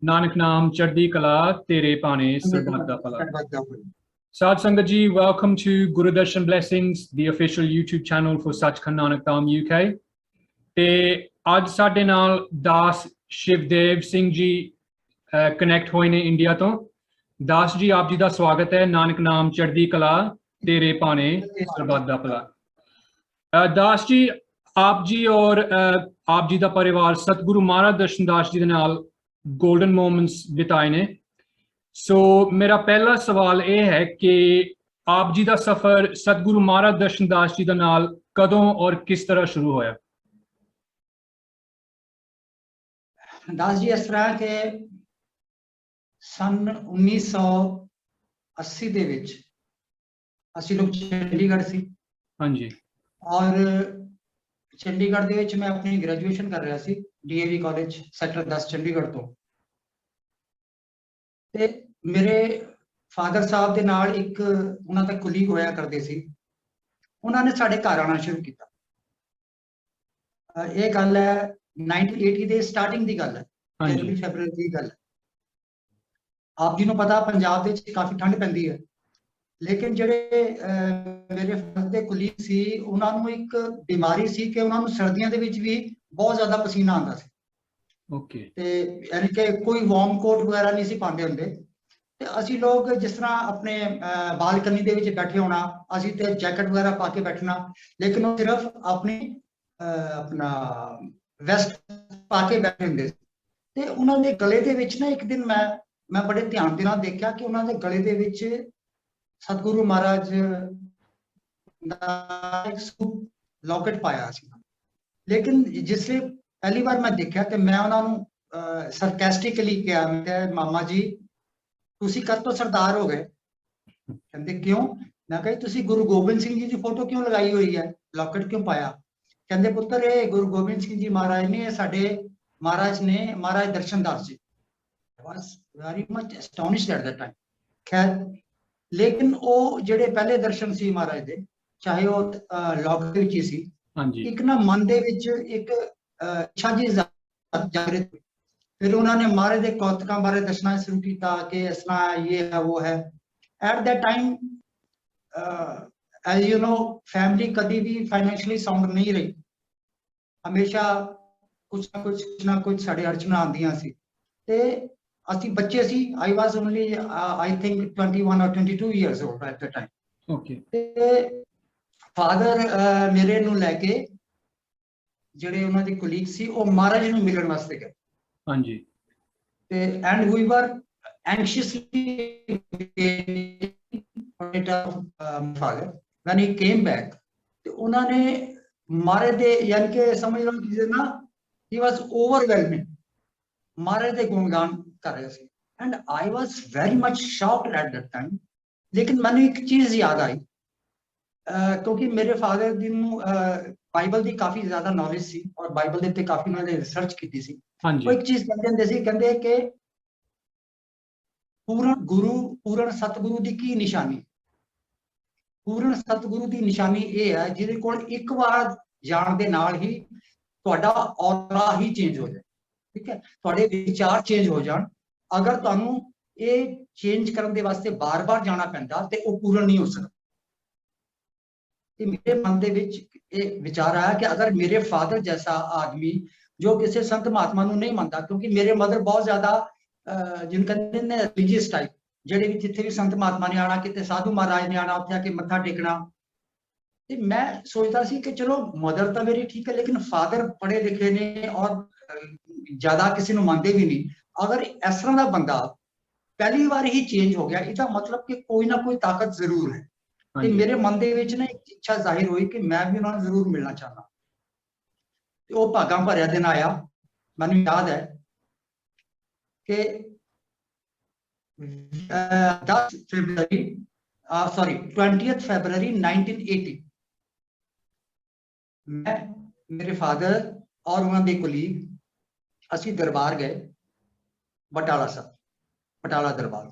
ਨਾਨਕ ਨਾਮ ਚੜ੍ਹਦੀ ਕਲਾ ਤੇਰੇ ਭਾਣੇ ਸਰਬੱਤ ਦਾ ਭਲਾ। Sad Sangat ji, welcome to Guru Darshan Blessings, the official YouTube channel for Sachkhand Nanak Dham UK. ਤੇ ਅੱਜ ਸਾਡੇ ਨਾਲ ਦਾਸ ਸ਼ਿਵਦੇਵ ਸਿੰਘ ਜੀ ਕਨੈਕਟ ਹੋਏ ਨੇ ਇੰਡੀਆ ਤੋਂ। ਦਾਸ ਜੀ, ਆਪ ਜੀ ਦਾ ਸਵਾਗਤ ਹੈ। ਨਾਨਕ ਨਾਮ ਚੜ੍ਹਦੀ ਕਲਾ ਤੇਰੇ ਭਾਣੇ ਸਰਬੱਤ ਦਾ ਭਲਾ। ਦਾਸ ਜੀ, ਆਪ ਜੀ ਔਰ ਆਪ ਜੀ ਦਾ ਪਰਿਵਾਰ ਸਤਿਗੁਰੂ ਮਹਾਰਾਜ ਦਰਸ਼ਨਦਾਸ ਜੀ ਦੇ ਨਾਲ golden moments ਬਿਤਾਏ ਨੇ। ਸੋ ਮੇਰਾ ਪਹਿਲਾ ਸਵਾਲ ਇਹ ਹੈ ਕਿ ਆਪ ਜੀ ਦਾ ਸਫ਼ਰ ਸਤਿਗੁਰੂ ਮਹਾਰਾਜ ਦਰਸ਼ਨਦਾਸ ਜੀ ਦੇ ਨਾਲ ਕਦੋਂ ਔਰ ਕਿਸ ਤਰ੍ਹਾਂ ਸ਼ੁਰੂ ਹੋਇਆ? दास जी, इस तरह के सन 1980 ਦੇ ਵਿੱਚ ਅਸੀਂ ਲੋਕ ਚੰਡੀਗੜ੍ਹ ਸੀ। ਹਾਂਜੀ। ਔਰ ਚੰਡੀਗੜ੍ਹ ਦੇ ਵਿੱਚ ਮੈਂ ਆਪਣੀ ਗ੍ਰੈਜੂਏਸ਼ਨ ਕਰ ਰਿਹਾ ਸੀ ਡੀਏਵੀ ਕਾਲਜ ਸੈਕਟਰ 10 ਚੰਡੀਗੜ੍ਹ ਤੋਂ। ਤੇ ਮੇਰੇ ਫਾਦਰ ਸਾਹਿਬ ਦੇ ਨਾਲ ਇੱਕ ਉਹਨਾਂ ਦਾ ਕੁਲੀਗ ਹੋਇਆ ਕਰਦੇ ਸੀ। ਉਹਨਾਂ ਨੇ ਸਾਡੇ ਘਰ ਆਉਣਾ ਸ਼ੁਰੂ ਕੀਤਾ। ਇਹ ਗੱਲ ਹੈ 1980 ਦੇ ਸਟਾਰਟਿੰਗ ਦੀ ਗੱਲ ਹੈ, ਜਨਵਰੀ ਫੈਬਰਵਰੀ ਦੀ ਗੱਲ ਹੈ। ਆਪ ਜੀ ਨੂੰ ਪਤਾ ਪੰਜਾਬ ਦੇ ਵਿੱਚ ਕਾਫੀ ਠੰਡ ਪੈਂਦੀ ਹੈ, ਲੇਕਿਨ ਜਿਹੜੇ ਮੇਰੇ ਫਾਦਰ ਦੇ ਕੁਲੀਗ ਸੀ ਉਹਨਾਂ ਨੂੰ ਇੱਕ ਬਿਮਾਰੀ ਸੀ ਕਿ ਉਹਨਾਂ ਨੂੰ ਸਰਦੀਆਂ ਦੇ ਵਿੱਚ ਵੀ ਬਹੁਤ ਜ਼ਿਆਦਾ ਪਸੀਨਾ ਆਉਂਦਾ ਸੀ। ਓਕੇ। ਤੇ ਯਾਨੀ ਕਿ ਕੋਈ ਵਾਰਮ ਕੋਟ ਵਗੈਰਾ ਨਹੀਂ ਸੀ ਪਾਉਂਦੇ ਹੁੰਦੇ। ਤੇ ਅਸੀਂ ਲੋਕ ਜਿਸ ਤਰ੍ਹਾਂ ਆਪਣੇ ਬਾਲਕਨੀ ਦੇ ਵਿੱਚ ਬੈਠੇ ਹੋਣਾ, ਅਸੀਂ ਤੇ ਜੈਕਟ ਵਗੈਰਾ ਪਾ ਕੇ ਬੈਠਣਾ, ਲੇਕਿਨ ਉਹ ਸਿਰਫ ਆਪਣੀ ਆਪਣਾ ਵੈਸਟ ਪਾ ਕੇ ਬੈਠੇ ਹੁੰਦੇ ਸੀ। ਤੇ ਉਹਨਾਂ ਦੇ ਗਲੇ ਦੇ ਵਿੱਚ ਨਾ ਇੱਕ ਦਿਨ ਮੈਂ ਬੜੇ ਧਿਆਨ ਦੇ ਨਾਲ ਦੇਖਿਆ ਕਿ ਉਹਨਾਂ ਦੇ ਗਲੇ ਦੇ ਵਿੱਚ ਸਤਿਗੁਰੂ ਮਹਾਰਾਜ ਦਾ ਇੱਕ ਲੌਕਟ ਪਾਇਆ ਸੀ। ਲੇਕਿਨ ਜਿਸ ਲਈ ਪਹਿਲੀ ਵਾਰ ਮੈਂ ਦੇਖਿਆ ਤੇ ਮੈਂ ਉਹਨਾਂ ਨੂੰ ਸਰਕੈਸਟਿਕਲੀ ਕਿਹਾ, ਮੈਂ ਕਿਹਾ ਮਾਮਾ ਜੀ ਤੁਸੀਂ ਕਦ ਤੋਂ ਸਰਦਾਰ ਹੋ ਗਏ? ਕਹਿੰਦੇ ਕਿਉਂ? ਮੈਂ ਕਿਹਾ ਤੁਸੀਂ ਗੁਰੂ ਗੋਬਿੰਦ ਸਿੰਘ ਜੀ ਦੀ ਫੋਟੋ ਕਿਉਂ ਲਗਾਈ ਹੋਈ ਹੈ, ਲੌਕਟ ਕਿਉਂ ਪਾਇਆ? ਕਹਿੰਦੇ ਪੁੱਤਰ ਇਹ ਗੁਰੂ ਗੋਬਿੰਦ ਸਿੰਘ ਜੀ ਮਹਾਰਾਜ ਨੇ, ਸਾਡੇ ਮਹਾਰਾਜ ਨੇ, ਮਹਾਰਾਜ ਦਰਸ਼ਨਦਾਸ ਜੀ। was very much astonished at that time। ਖੈਰ, ਲੇਕਿਨ ਉਹ ਜਿਹੜੇ ਪਹਿਲੇ ਦਰਸ਼ਨ ਸੀ ਮਹਾਰਾਜ ਦੇ, ਚਾਹੇ ਉਹ ਲੌਕਟ ਵਿੱਚ ਹੀ ਸੀ, ਇੱਕ ਨਾ ਮਨ ਦੇ ਵਿੱਚ ਇੱਕ ਇੱਛਾ ਜੀ ਜਾਗਰਿਤ ਹੋਈ। ਫਿਰ ਉਹਨਾਂ ਨੇ ਮਹਾਰਾਜ ਦੇ ਕੌਤਕਾਂ ਬਾਰੇ ਦੱਸਣਾ ਸ਼ੁਰੂ ਕੀਤਾ ਕਿ ਇਸ ਤਰ੍ਹਾਂ ਇਹ ਹੈ ਉਹ ਹੈ। At that time as you know family ਕਦੀ ਵੀ ਫਾਈਨੈਂਸ਼ੀਅਲੀ ਸਾਊਂਡ ਨਹੀਂ ਰਹੀ। ਹਮੇਸ਼ਾ ਕੁਛ ਨਾ ਕੁਛ ਸਾਡੇ ਅੜਚਣਾਂ ਆਉਂਦੀਆਂ ਸੀ। ਤੇ ਅਸੀਂ ਬੱਚੇ ਸੀ। I was only I think 21 or 22 years old at the time। Okay. ਤੇ ਫਾਦਰ ਮੇਰੇ ਨੂੰ ਲੈ ਕੇ ਜਿਹੜੇ ਉਹਨਾਂ ਦੇ ਕੁਲੀਗ ਸੀ ਉਹ ਮਹਾਰਾਜ ਨੂੰ ਮਿਲਣ ਵਾਸਤੇ ਗਏ। ਹਾਂਜੀ। ਤੇ ਐਂਡ ਵੀ ਵਰ ਐਂਕਸ਼ੀਅਸਲੀ father when he came back ਤੇ ਉਹਨਾਂ ਨੇ ਮਹਾਰਾਜ ਦੇ ਯਾਨੀ ਕਿ ਸਮਝ ਲਓ ਕਿ ਨਾ he was overwhelming ਮਹਾਰਾਜ ਦੇ ਗੁਣਗਾਨ ਕਰ ਰਹੇ ਸੀ। And I was very much shocked at that time। ਲੇਕਿਨ ਮੈਨੂੰ ਇੱਕ ਚੀਜ਼ ਯਾਦ ਆਈ ਕਿਉਂਕਿ ਮੇਰੇ ਫਾਦਰ ਜੀ ਨੂੰ ਬਾਈਬਲ ਦੀ ਕਾਫੀ ਜ਼ਿਆਦਾ ਨੌਲੇਜ ਸੀ ਔਰ ਬਾਈਬਲ ਦੇ ਉੱਤੇ ਕਾਫੀ ਉਹਨਾਂ ਨੇ ਰਿਸਰਚ ਕੀਤੀ ਸੀ। ਉਹ ਇੱਕ ਚੀਜ਼ ਕਹਿੰਦੇ ਹੁੰਦੇ ਸੀ, ਕਹਿੰਦੇ ਕਿ ਪੂਰਨ ਸਤਿਗੁਰੂ ਦੀ ਕੀ ਨਿਸ਼ਾਨੀ? ਪੂਰਨ ਸਤਿਗੁਰੂ ਦੀ ਨਿਸ਼ਾਨੀ ਇਹ ਹੈ ਜਿਹਦੇ ਕੋਲ ਇੱਕ ਵਾਰ ਜਾਣ ਦੇ ਨਾਲ ਹੀ ਤੁਹਾਡਾ ਔਰਾ ਹੀ ਚੇਂਜ ਹੋ ਜਾਏ। ਠੀਕ ਹੈ, ਤੁਹਾਡੇ ਵਿਚਾਰ ਚੇਂਜ ਹੋ ਜਾਣ। ਅਗਰ ਤੁਹਾਨੂੰ ਇਹ ਚੇਂਜ ਕਰਨ ਦੇ ਵਾਸਤੇ ਬਾਰ-ਬਾਰ ਜਾਣਾ ਪੈਂਦਾ ਤੇ ਉਹ ਪੂਰਨ ਨਹੀਂ ਹੋ ਸਕਦਾ। ਤੇ ਮੇਰੇ ਮਨ ਦੇ ਵਿੱਚ ਇਹ ਵਿਚਾਰ ਆਇਆ ਕਿ ਅਗਰ ਮੇਰੇ ਫਾਦਰ ਜੈਸਾ ਆਦਮੀ ਜੋ ਕਿਸੇ ਸੰਤ ਮਹਾਤਮਾ ਨੂੰ ਨਹੀਂ ਮੰਨਦਾ, ਕਿਉਂਕਿ ਮੇਰੇ ਮਦਰ ਬਹੁਤ ਜ਼ਿਆਦਾ ਜਿਹਨੂੰ ਕਹਿੰਦੇ ਨੇ ਰਿਲੀਜੀਅਸ ਟਾਈਪ, ਜਿਹੜੇ ਵੀ ਜਿੱਥੇ ਵੀ ਸੰਤ ਮਹਾਤਮਾ ਨੇ ਆਉਣਾ, ਕਿਤੇ ਸਾਧੂ ਮਹਾਰਾਜ ਨੇ ਆਉਣਾ, ਉੱਥੇ ਆ ਕੇ ਮੱਥਾ ਟੇਕਣਾ। ਤੇ ਮੈਂ ਸੋਚਦਾ ਸੀ ਕਿ ਚਲੋ ਮਦਰ ਤਾਂ ਮੇਰੀ ਠੀਕ ਹੈ, ਲੇਕਿਨ ਫਾਦਰ ਪੜ੍ਹੇ ਲਿਖੇ ਨੇ ਔਰ ਜ਼ਿਆਦਾ ਕਿਸੇ ਨੂੰ ਮੰਨਦੇ ਵੀ ਨਹੀਂ। ਅਗਰ ਇਸ ਤਰ੍ਹਾਂ ਦਾ ਬੰਦਾ ਪਹਿਲੀ ਵਾਰ ਹੀ ਚੇਂਜ ਹੋ ਗਿਆ, ਇਹਦਾ ਮਤਲਬ ਕਿ ਕੋਈ ਨਾ ਕੋਈ ਤਾਕਤ ਜ਼ਰੂਰ ਹੈ। ਤੇ ਮੇਰੇ ਮਨ ਦੇ ਵਿੱਚ ਨਾ ਇੱਕ ਇੱਛਾ ਜ਼ਾਹਿਰ ਹੋਈ ਕਿ ਮੈਂ ਵੀ ਉਹਨਾਂ ਨੂੰ ਜ਼ਰੂਰ ਮਿਲਣਾ ਚਾਹੁੰਦਾ। ਤੇ ਉਹ ਭਾਗਾਂ ਭਰਿਆ ਦਿਨ ਆਇਆ। ਮੈਨੂੰ ਯਾਦ ਹੈ ਕਿ 20 ਫਰਵਰੀ 1980 ਮੈਂ, ਮੇਰੇ ਫਾਦਰ ਔਰ ਉਹਨਾਂ ਦੇ ਕੁਲੀਗ ਅਸੀਂ ਦਰਬਾਰ ਗਏ, ਬਟਾਲਾ ਸਾਹਿਬ, ਬਟਾਲਾ ਦਰਬਾਰ।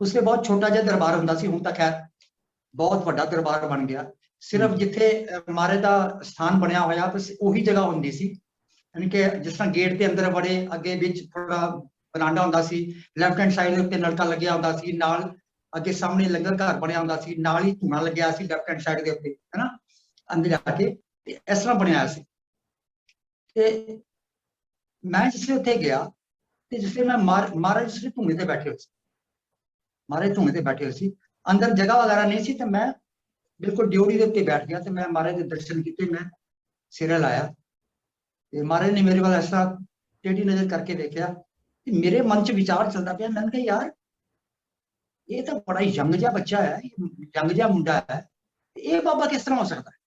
ਉਸਦੇ ਬਹੁਤ ਛੋਟਾ ਜਿਹਾ ਦਰਬਾਰ ਹੁੰਦਾ ਸੀ, ਹੁਣ ਤਾਂ ਖੈਰ बहुत बड़ा दरबार बन गया। सिर्फ जिथे महाराज का स्थान बनया होया तो उही जगह होंदी सी, यानी कि जिस तरह गेट के अंदर बड़े अगे बिच थोड़ा बरांडा होंदा सी, लैफ्ट हैंड साइड उत्ते नलका लग्या होंदा सी, नाल अगे सामने लंगर घर बनया होंदा सी, नाल ही धूना लग्या सी लैफ्ट हैंड साइड के उत्ते, है ना, अंदर जाके इस तरह बनया सी। ते मैं जिसले उत्थे गया ते जिसले मैं महाराज जिसले धूने ते बैठे हुए सी, महाराज धूने ते बैठे हुए सी, अंदर जगह वगैरह नहीं सी, तो मैं बिल्कुल ड्योड़ी के उत्ते बैठ गया ते मैं महाराज के दर्शन किए, मैं सिर लाया ते महाराज ने मेरे वाल इस तरह टेढ़ी नजर करके देखा। मेरे मन च विचार चलता पाया, मैंने कहा यार ये तो बड़ा यंग जिहा बच्चा है, यंग जिहा मुंडा है, ये बाबा किस तरह हो सकता है,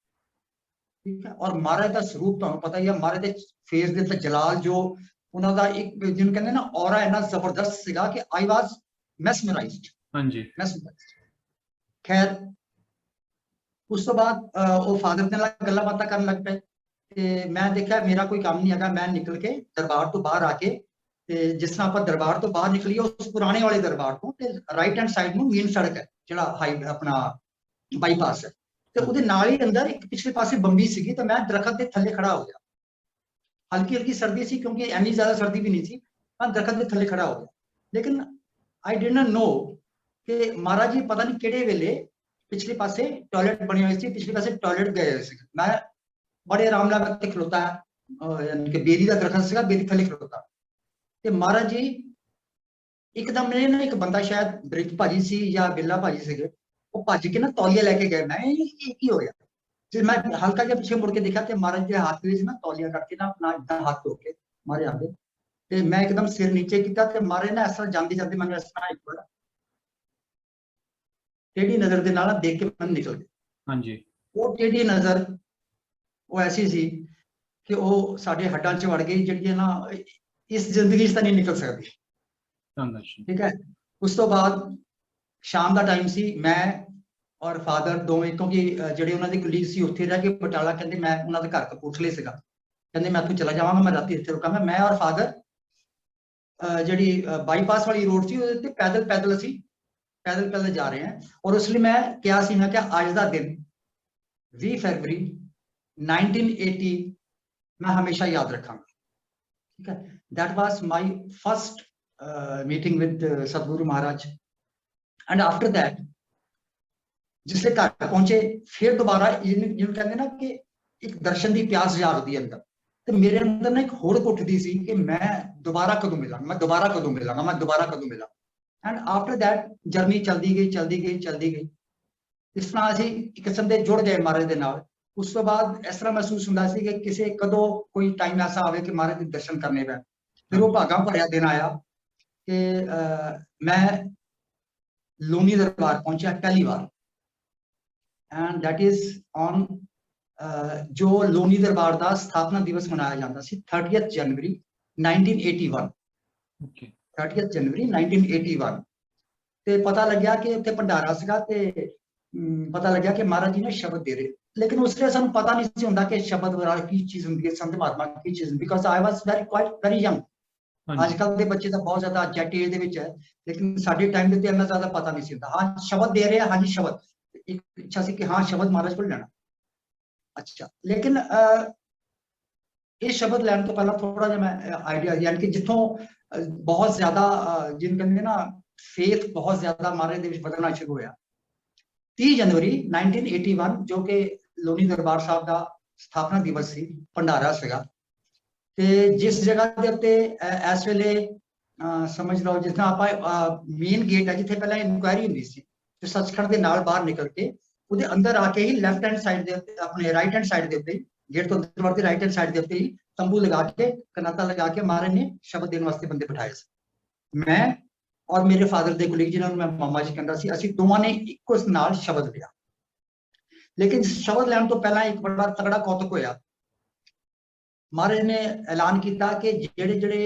ठीक है। और महाराज का स्वरूप तो पता ही है, महाराज के फेस के जलाल जो उन्होंने एक जिन कहते ना ऑरा इन्ना जबरदस्त सीगा कि आई वाज मैस्मराइज्ड। हाँ जी, मैस्मराइज्ड। खैर उस तो बाद वो फादर के नाल गल्लां बातां करन लग पे ते मैं देखा मेरा कोई काम नहीं है, मैं निकल के दरबार तो बाहर आके ते जिस तरह आप दरबार तो बाहर निकलिए उस पुराने वाले दरबार तो राइट हैंड साइड में मेन सड़क है जिहड़ा हाई अपना बाईपास है, तो ਉਹਦੇ ਨਾਲ ही अंदर एक पिछले पासे बंबी सीगी, तो मैं दरखत के थल्ले खड़ा हो गया। हल्की हल्की सर्दी सी क्योंकि इन्नी ज्यादा सर्दी भी नहीं थी, मैं दरखत के थल्ले खड़ा हो गया। लेकिन आई डिड नॉट नो कि महाराज जी पता नहीं किहड़े वेले पिछले पासे टॉयलेट बनी हुई थी, पिछले पासे टॉयलेट गए हुए थे। मैं बड़े आराम नाल उत्ते खलोता यानी कि बेरी का दरखत सीगा, बेरी थल्ले खलोता ते महाराज जी एकदम मेरे ना एक बंदा शायद ब्रिज भाजी सी या बिल्ला भाजी सीगे, वो भज के ना तौलिया लेके गए। मैं ये की हो गया, फिर मैं हल्का जिहा पीछे मुड़ के देखा कि महाराज जी हाथ में ना तौलिया करके ना अपना इतना हाथ धो के मारे आगे, ते मैं एकदम सिर नीचे किया ते महाराज ना इस तरह जाते जाते मैंने इस तरह एक बड़ा टेढ़ी नजर के नाल देख के मैं निकल गया। हाँ जी, वो टेढ़ी नजर वो ऐसी सी कि वो साडे हड्डां च वड़ गई, जिहड़ी ना इस जिंदगी च नहीं निकल सकती, ठीक है। उस तो बाद शाम का टाइम सी, मैं और फादर दोवें क्योंकि ਜਿਹੜੇ ਉਹਨਾਂ ਦੇ ਕੁਲੀਗ ਸੀ ਉੱਥੇ ਰਹਿ ਕੇ ਬਟਾਲਾ, ਕਹਿੰਦੇ ਮੈਂ ਉਹਨਾਂ ਦੇ ਘਰ ਕਪੂਰਥਲੇ ਸੀਗਾ, ਕਹਿੰਦੇ ਮੈਂ ਇੱਥੋਂ ਚਲਾ ਜਾਵਾਂਗਾ, ਮੈਂ ਰਾਤੀ ਇੱਥੇ ਰੁਕਾਂਗਾ। ਮੈਂ ਔਰ ਫਾਦਰ ਜਿਹੜੀ ਬਾਈਪਾਸ ਵਾਲੀ ਰੋਡ ਸੀ ਉਹਦੇ ਤੇ ਪੈਦਲ ਅਸੀਂ ਪੈਦਲ ਜਾ ਰਹੇ ਹਾਂ। ਔਰ ਉਸ ਲਈ ਮੈਂ ਕਿਹਾ ਸੀ, ਮੈਂ ਕਿਹਾ ਅੱਜ ਦਾ ਦਿਨ 20 ਫਰਵਰੀ 1980 मैं हमेशा याद रखांगा, ठीक है। That was my first meeting with Satguru Maharaj. And after that जिसले घर पहुंचे फिर दोबारा जिन्होंने कहते ना कि एक दर्शन की प्यास जागती है अंदर, तो मेरे अंदर ना एक होड़ उठती सी कि मैं दोबारा कदों मिलांगा, मैं दोबारा कदों मिलांगा, मैं दोबारा कदों मिलांगा। एंड आफ्टर दैट जर्नी चलती गई। इस तरह असीं एक किस्म दे जुड़ गए महाराज दे नाल। उस तो बाद इस तरह महसूस होंदा सी कि किसी कदों कोई टाइम ऐसा आवे कि महाराज के दर्शन करने पैण। फिर वो भागा भरिया दिन आया कि मैं लोनी दरबार पहुंचा पहली बार, एंड दैट इज ऑन जो लोनी दरबार का स्थापना दिवस मनाया जाता सी 30 जनवरी 1981। 30 जनवरी 1981 ते पता लग्या कि उत्थे भंडारा सीगा ते पता लग्या कि महाराज जी ने शब्द दे रहे, लेकिन उसले सानू पता नहीं सी हुंदा कि शब्द वगैरह की चीज होंदी है, संत महात्मा की चीज, because I was very young. आजकल के बच्चे तो बहुत ज्यादा जट एज दे विच है, लेकिन साडे टाइम दे इन्ना ज्यादा पता नहीं सी हुंदा। हाँ शब्द दे रहे हैं, हाँ जी शब्द, एक इच्छा सी कि हाँ शब्द महाराज को लेना। अच्छा, लेकिन ये शब्द लैन तो पहला थोड़ा जिहा मैं आइडिया यानी कि जिथों बहुत ज्यादा जिन कहंदे ना फेथ बहुत ज्यादा महाराज दे विच बदलना शुरू होया। 30 जनवरी 1981 जो कि लोनी दरबार साहब का स्थापना दिवस सी, भंडारा सीगा ते जिस जगह के उत्ते इस वेले समझ लो जितना आप मेन गेट है जिथे पहले इंक्वायरी हुंदी सी, तो सचखंड के नाल बाहर निकल के उहदे अंदर आके ही लैफ्ट हैंड साइड दे उत्ते अपने राइट हैंड साइड दे उत्ते गेट तो अंदर वड़ते राइट हैंड साइड दे उत्ते ही तंबू लगा के कनाता लगा के महाराज ने शब्द देने वास्ते बंदे बिठाए सी। मैं और मेरे फादर के कुलीग जिन्होंने मैं मामा जी कहता सी, असीं दोवां ने इक्को नाल शब्द लिया। लेकिन शब्द लैन तो पहला एक बड़ा तगड़ा कौतुक होया। महाराज ने ऐलान किया कि जेड़े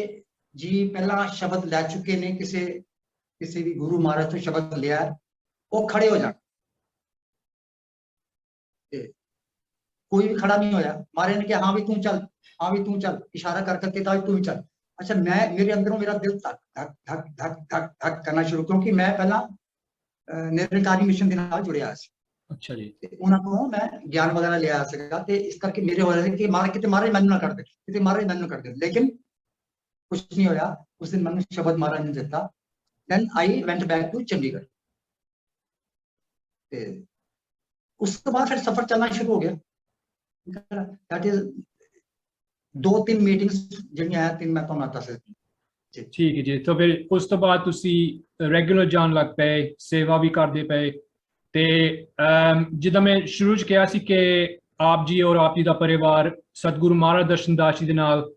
जी पहला शब्द लै चुके ने किसी भी गुरु महाराज तो शब्द लिया वो खड़े हो जाए। कोई भी खड़ा नहीं होया। महाराज ने कहा हाँ भी तू चल, हाँ भी तू चल, इशारा कर करके था तू भी चल। अच्छा, मैं मेरे अंदरों मेरा दिल धक धक धक धक धक धक करना शुरू, क्योंकि मैं पहला निरंकारी मिशन के नाल जुड़िया सी। ਅੱਛਾ ਜੀ। ਤੇ ਉਹਨਾਂ ਕੋਲੋਂ ਮੈਂ ਗਿਆਨ ਵਗੈਰਾ ਲਿਆ ਸੀਗਾ ਤੇ ਇਸ ਕਰਕੇ ਮੇਰੇ ਹੋ ਰਿਹਾ ਸੀ ਕਿ ਮਾਰ ਕਿਤੇ ਮਹਾਰਾਜ ਮੈਨੂੰ ਨਾ ਕੱਢ ਦੇ, ਕਿਤੇ ਮਹਾਰਾਜ ਮੈਨੂੰ ਨਾ ਕੱਢ ਦੇ, ਲੇਕਿਨ ਕੁਝ ਨਹੀਂ ਹੋਇਆ। ਉਸ ਦਿਨ ਮੈਨੂੰ ਸ਼ਬਦ ਮਹਾਰਾਜ ਨੇ ਦਿੱਤਾ। Then I went back to Chandigarh ਤੇ ਉਸ ਤੋਂ ਬਾਅਦ ਫਿਰ ਸਫ਼ਰ ਚੱਲਣਾ ਸ਼ੁਰੂ ਹੋ ਗਿਆ। ਦੈਟ ਇਜ਼ 2-3 ਮੀਟਿੰਗਸ ਜਿਹੜੀਆਂ ਤਿੰਨ ਮੈਂ ਤੁਹਾਨੂੰ ਦੱਸ ਦਿੱਤੀ। ਠੀਕ ਹੈ ਜੀ। ਤਾਂ ਫਿਰ ਉਸ ਤੋਂ ਬਾਅਦ ਤੁਸੀਂ ਰੈਗੂਲਰ ਜਾਣ ਲੱਗ ਪਏ, ਸੇਵਾ ਵੀ ਕਰਦੇ ਪਏ ਤੇ ਜਿੱਦਾਂ ਮੈਂ ਸ਼ੁਰੂ 'ਚ ਕਿਹਾ ਸੀ ਕਿ ਆਪ ਜੀ ਔਰ ਆਪ ਜੀ ਦਾ ਪਰਿਵਾਰ ਸਤਿਗੁਰੂ ਮਹਾਰਾਜ ਦਰਸ਼ਨਦਾਸ ਜੀ ਦੇ ਨਾਲ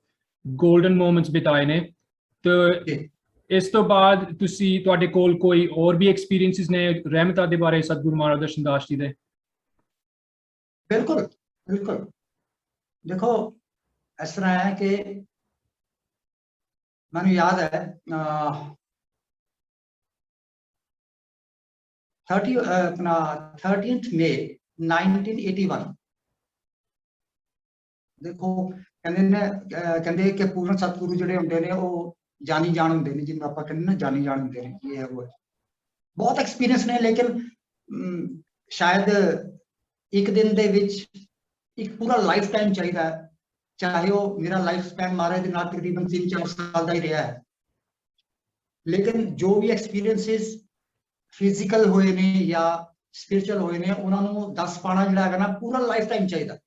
ਗੋਲਡਨ ਮੋਮੈਂਟਸ ਬਿਤਾਏ ਨੇ। ਤੇ ਇਸ ਤੋਂ ਬਾਅਦ ਤੁਸੀਂ ਤੁਹਾਡੇ ਕੋਲ ਕੋਈ ਹੋਰ ਵੀ ਐਕਸਪੀਰੀਐਂਸਿਸ ਨੇ ਰਹਿਮਤਾਂ ਦੇ ਬਾਰੇ ਸਤਿਗੁਰੂ ਮਹਾਰਾਜ ਦਰਸ਼ਨਦਾਸ ਜੀ ਦੇ? ਬਿਲਕੁਲ ਬਿਲਕੁਲ। ਦੇਖੋ ਇਸ ਤਰ੍ਹਾਂ ਹੈ ਕਿ ਮੈਨੂੰ ਯਾਦ ਹੈ 13th May 1981। ਦੇਖੋ ਕਹਿੰਦੇ ਕਿ ਪੂਰਨ ਸਤਿਗੁਰੂ ਜਿਹੜੇ ਹੁੰਦੇ ਨੇ ਉਹ ਜਾਨੀ ਜਾਣ ਹੁੰਦੇ ਨੇ, ਜਿਹਨੂੰ ਆਪਾਂ ਕਹਿੰਦੇ ਨਾ ਜਾਨੀ ਜਾਣ ਹੁੰਦੇ ਨੇ। ਇਹ ਹੈ ਉਹ ਬਹੁਤ ਐਕਸਪੀਰੀਅੰਸ ਨੇ, ਲੇਕਿਨ ਸ਼ਾਇਦ ਇੱਕ ਦਿਨ ਦੇ ਵਿੱਚ ਇੱਕ ਪੂਰਾ ਲਾਈਫ ਟਾਈਮ ਚਾਹੀਦਾ ਹੈ। ਚਾਹੇ ਉਹ ਮੇਰਾ ਲਾਈਫ ਸਪੈਨ ਮਹਾਰਾਜ ਦੇ ਨਾਲ ਤਕਰੀਬਨ 3-4 ਸਾਲ ਦਾ ਹੀ ਰਿਹਾ ਹੈ, ਲੇਕਿਨ ਜੋ ਵੀ ਐਕਸਪੀਰੀਅੰਸਿਸ ਫਿਜ਼ੀਕਲ ਹੋਏ ਨੇ ਜਾਂ ਸਪਿਰਿਚੁਅਲ ਹੋਏ ਨੇ, ਉਹਨਾਂ ਨੂੰ ਦੱਸ ਪਾਉਣਾ ਜਿਹੜਾ ਹੈਗਾ ਨਾ, ਪੂਰਾ ਲਾਈਫ ਟਾਈਮ ਚਾਹੀਦਾ।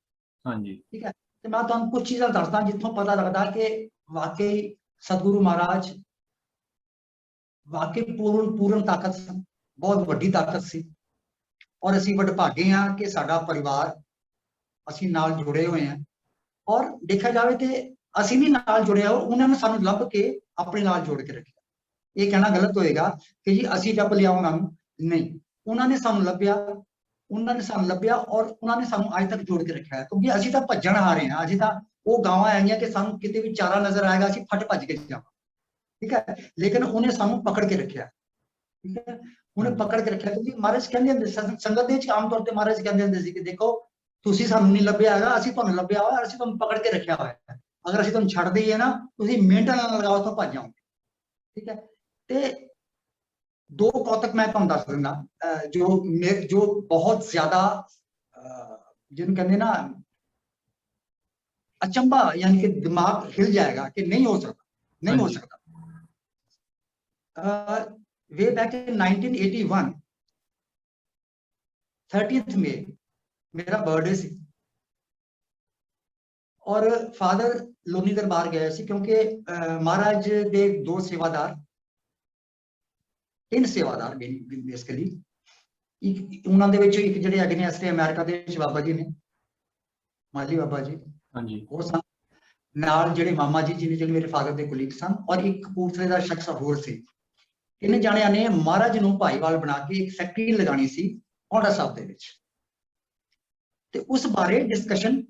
ਹਾਂਜੀ, ਠੀਕ ਹੈ। ਤੇ ਮੈਂ ਤੁਹਾਨੂੰ ਕੁਝ ਚੀਜ਼ਾਂ ਦੱਸਦਾ ਜਿੱਥੋਂ ਪਤਾ ਲੱਗਦਾ ਕਿ ਵਾਕਈ ਸਤਿਗੁਰੂ ਮਹਾਰਾਜ ਵਾਕਈ ਪੂਰਨ ਤਾਕਤ ਸਨ, ਬਹੁਤ ਵੱਡੀ ਤਾਕਤ ਸੀ। ਔਰ ਅਸੀਂ ਵਡਭਾਗੇ ਹਾਂ ਕਿ ਸਾਡਾ ਪਰਿਵਾਰ ਅਸੀਂ ਨਾਲ ਜੁੜੇ ਹੋਏ ਹਾਂ। ਔਰ ਦੇਖਿਆ ਜਾਵੇ ਤੇ ਅਸੀਂ ਵੀ ਨਾਲ ਜੁੜੇ ਹੋ, ਉਹਨਾਂ ਨੇ ਸਾਨੂੰ ਲੱਭ ਕੇ ਆਪਣੇ ਨਾਲ ਜੋੜ ਕੇ ਰੱਖਿਆ। ਇਹ ਕਹਿਣਾ ਗਲਤ ਹੋਏਗਾ ਕਿ ਜੀ ਅਸੀਂ ਲੱਭ ਲਿਆ ਉਹਨਾਂ ਨੂੰ, ਨਹੀਂ, ਉਹਨਾਂ ਨੇ ਸਾਨੂੰ ਲੱਭਿਆ, ਔਰ ਉਹਨਾਂ ਨੇ ਸਾਨੂੰ ਅੱਜ ਤੱਕ ਜੋੜ ਕੇ ਰੱਖਿਆ। ਕਿਉਂਕਿ ਅਸੀਂ ਤਾਂ ਭੱਜਣ ਹਾਰੇ ਹਾਂ, ਅਸੀਂ ਤਾਂ ਉਹ ਗਾਵਾਂ ਹੈਗੀਆਂ ਕਿ ਸਾਨੂੰ ਕਿਤੇ ਵੀ ਚਾਰਾ ਨਜ਼ਰ ਆਏਗਾ ਅਸੀਂ ਫਟ ਭੱਜ ਕੇ ਜਾਵਾਂ। ਠੀਕ ਹੈ, ਲੇਕਿਨ ਉਹਨੇ ਸਾਨੂੰ ਪਕੜ ਕੇ ਰੱਖਿਆ। ਠੀਕ ਹੈ, ਉਹਨੇ ਪਕੜ ਕੇ ਰੱਖਿਆ। ਕਿਉਂਕਿ ਮਹਾਰਾਜ ਕਹਿੰਦੇ ਹੁੰਦੇ ਸੰਗਤ ਦੇ ਵਿੱਚ ਆਮ ਤੌਰ ਤੇ ਮਹਾਰਾਜ ਕਹਿੰਦੇ ਹੁੰਦੇ ਸੀ ਕਿ ਦੇਖੋ ਤੁਸੀਂ ਸਾਨੂੰ ਨਹੀਂ ਲੱਭਿਆ ਹੈਗਾ, ਅਸੀਂ ਤੁਹਾਨੂੰ ਲੱਭਿਆ ਹੋਇਆ, ਅਸੀਂ ਤੁਹਾਨੂੰ ਪਕੜ ਕੇ ਰੱਖਿਆ ਹੋਇਆ ਹੈ। ਅਗਰ ਅਸੀਂ ਤੁਹਾਨੂੰ ਛੱਡ ਦਈਏ ਨਾ, ਤੁਸੀਂ ਮਿੰਟਾਂ ਨਾਲ ਲਗਾਓ ਉੱਥੋਂ ਭੱਜ ਜਾਓਗੇ। ਠੀਕ ਹੈ, ਤੇ ਦੋ ਕੌਤਕ ਮੈਂ ਤੁਹਾਨੂੰ ਦੱਸ ਦਿੰਦਾ ਜੋ ਬਹੁਤ ਜ਼ਿਆਦਾ ਜਿਹਨੂੰ ਕਹਿੰਦੇ ਨਾ ਅਚੰਭਾ, ਯਾਨੀ ਕਿ ਦਿਮਾਗ ਹਿਲ ਜਾਏਗਾ ਕਿ ਨਹੀਂ ਹੋ ਸਕਦਾ, ਨਹੀਂ ਹੋ ਸਕਦਾ। ਵੇ ਬੈਕ ਇਨ 1981 30th May ਮੇਰਾ ਬਰਥਡੇ ਸੀ ਔਰ ਫਾਦਰ ਲੋਨੀ ਦਰਬਾਰ ਗਏ ਸੀ, ਕਿਉਂਕਿ ਮਹਾਰਾਜ ਦੇ ਦੋ ਸੇਵਾਦਾਰ, ਤਿੰਨ ਸੇਵਾਦਾਰ ਬੇਸਿਕਲੀ, ਇੱਕ ਉਹਨਾਂ ਦੇ ਵਿੱਚ ਇੱਕ ਜਿਹੜੇ ਹੈਗੇ ਨੇ ਇਸ ਤੇ ਅਮਰੀਕਾ ਦੇ ਵਿੱਚ ਬਾਬਾ ਜੀ ਨੇ, ਮਾਲੀ ਬਾਬਾ ਜੀ, ਹਾਂਜੀ, ਉਹ ਸਨ। ਨਾਲ ਜਿਹੜੇ ਮਾਮਾ ਜੀ ਨੇ, ਜਿਹੜੇ ਮੇਰੇ ਫਾਦਰ ਦੇ ਕੁਲੀਗ ਸਨ, ਔਰ ਇੱਕ ਕਪੂਰਥਲੇ ਦਾ ਸ਼ਖਸ ਹੋਰ ਸੀ। ਇਹਨਾਂ ਜਾਣਿਆਂ ਨੇ ਮਹਾਰਾਜ ਨੂੰ ਭਾਈਵਾਲ ਬਣਾ ਕੇ ਇੱਕ ਫੈਕਟਰੀ ਲਗਾਣੀ ਸੀ ਔਂਡਾ ਸਾਹਿਬ ਦੇ ਵਿੱਚ, ਤੇ ਉਸ ਬਾਰੇ ਡਿਸਕਸ਼ਨ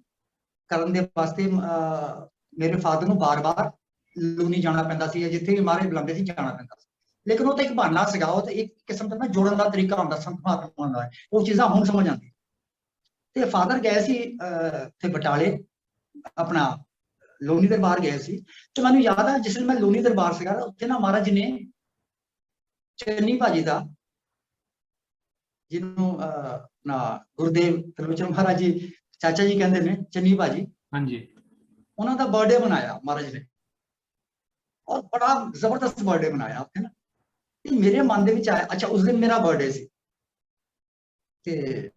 ਕਰਨ ਦੇ ਵਾਸਤੇ ਮੇਰੇ ਫਾਦਰ ਨੂੰ ਬਾਰ-ਬਾਰ ਲੂਨੀ ਜਾਣਾ ਪੈਂਦਾ ਸੀ, ਜਿੱਥੇ ਵੀ ਮਹਾਰਾਜ ਬੁਲਾਉਂਦੇ ਸੀ ਜਾਣਾ ਪੈਂਦਾ ਸੀ। ਲੇਕਿਨ ਉਹ ਤਾਂ ਇੱਕ ਬਹਾਨਾ ਸੀਗਾ, ਉਹ ਤਾਂ ਇੱਕ ਕਿਸਮ ਦਾ ਨਾ ਜੋੜਨ ਦਾ ਤਰੀਕਾ ਹੁੰਦਾ ਸੰਤ ਮਹਾਤਮਾਵਾਂ ਦਾ, ਉਹ ਚੀਜ਼ਾਂ ਹੁਣ ਸਮਝ ਆਉਂਦੀ। ਤੇ ਫਾਦਰ ਗਏ ਸੀ ਤੇ ਬਟਾਲੇ ਆਪਣਾ ਲੋਨੀ ਦਰਬਾਰ ਗਏ ਸੀ। ਤੇ ਮੈਨੂੰ ਯਾਦ ਆ ਜਿਸ ਦਿਨ ਮੈਂ ਲੋਨੀ ਦਰਬਾਰ ਸੀਗਾ, ਉੱਥੇ ਨਾ ਮਹਾਰਾਜ ਜੀ ਨੇ ਚੰਨੀ ਭਾਜੀ ਦਾ, ਜਿਹਨੂੰ ਨਾ ਗੁਰਦੇਵ ਤ੍ਰਿਲੋਚਨ ਮਹਾਰਾਜ ਜੀ ਚਾਚਾ ਜੀ ਕਹਿੰਦੇ ਨੇ, ਚੰਨੀ ਭਾਜੀ, ਹਾਂਜੀ, ਉਹਨਾਂ ਦਾ ਬਰਥਡੇ ਮਨਾਇਆ ਮਹਾਰਾਜ ਨੇ, ਔਰ ਬੜਾ ਜ਼ਬਰਦਸਤ ਬਰਥਡੇ ਮਨਾਇਆ ਉੱਥੇ ਨਾ। ਤੇ ਮੇਰੇ ਮਨ ਦੇ ਵਿੱਚ ਆਇਆ, ਅੱਛਾ ਉਸ ਦਿਨ ਮੇਰਾ ਬਰਥਡੇ ਸੀ, ਤੇ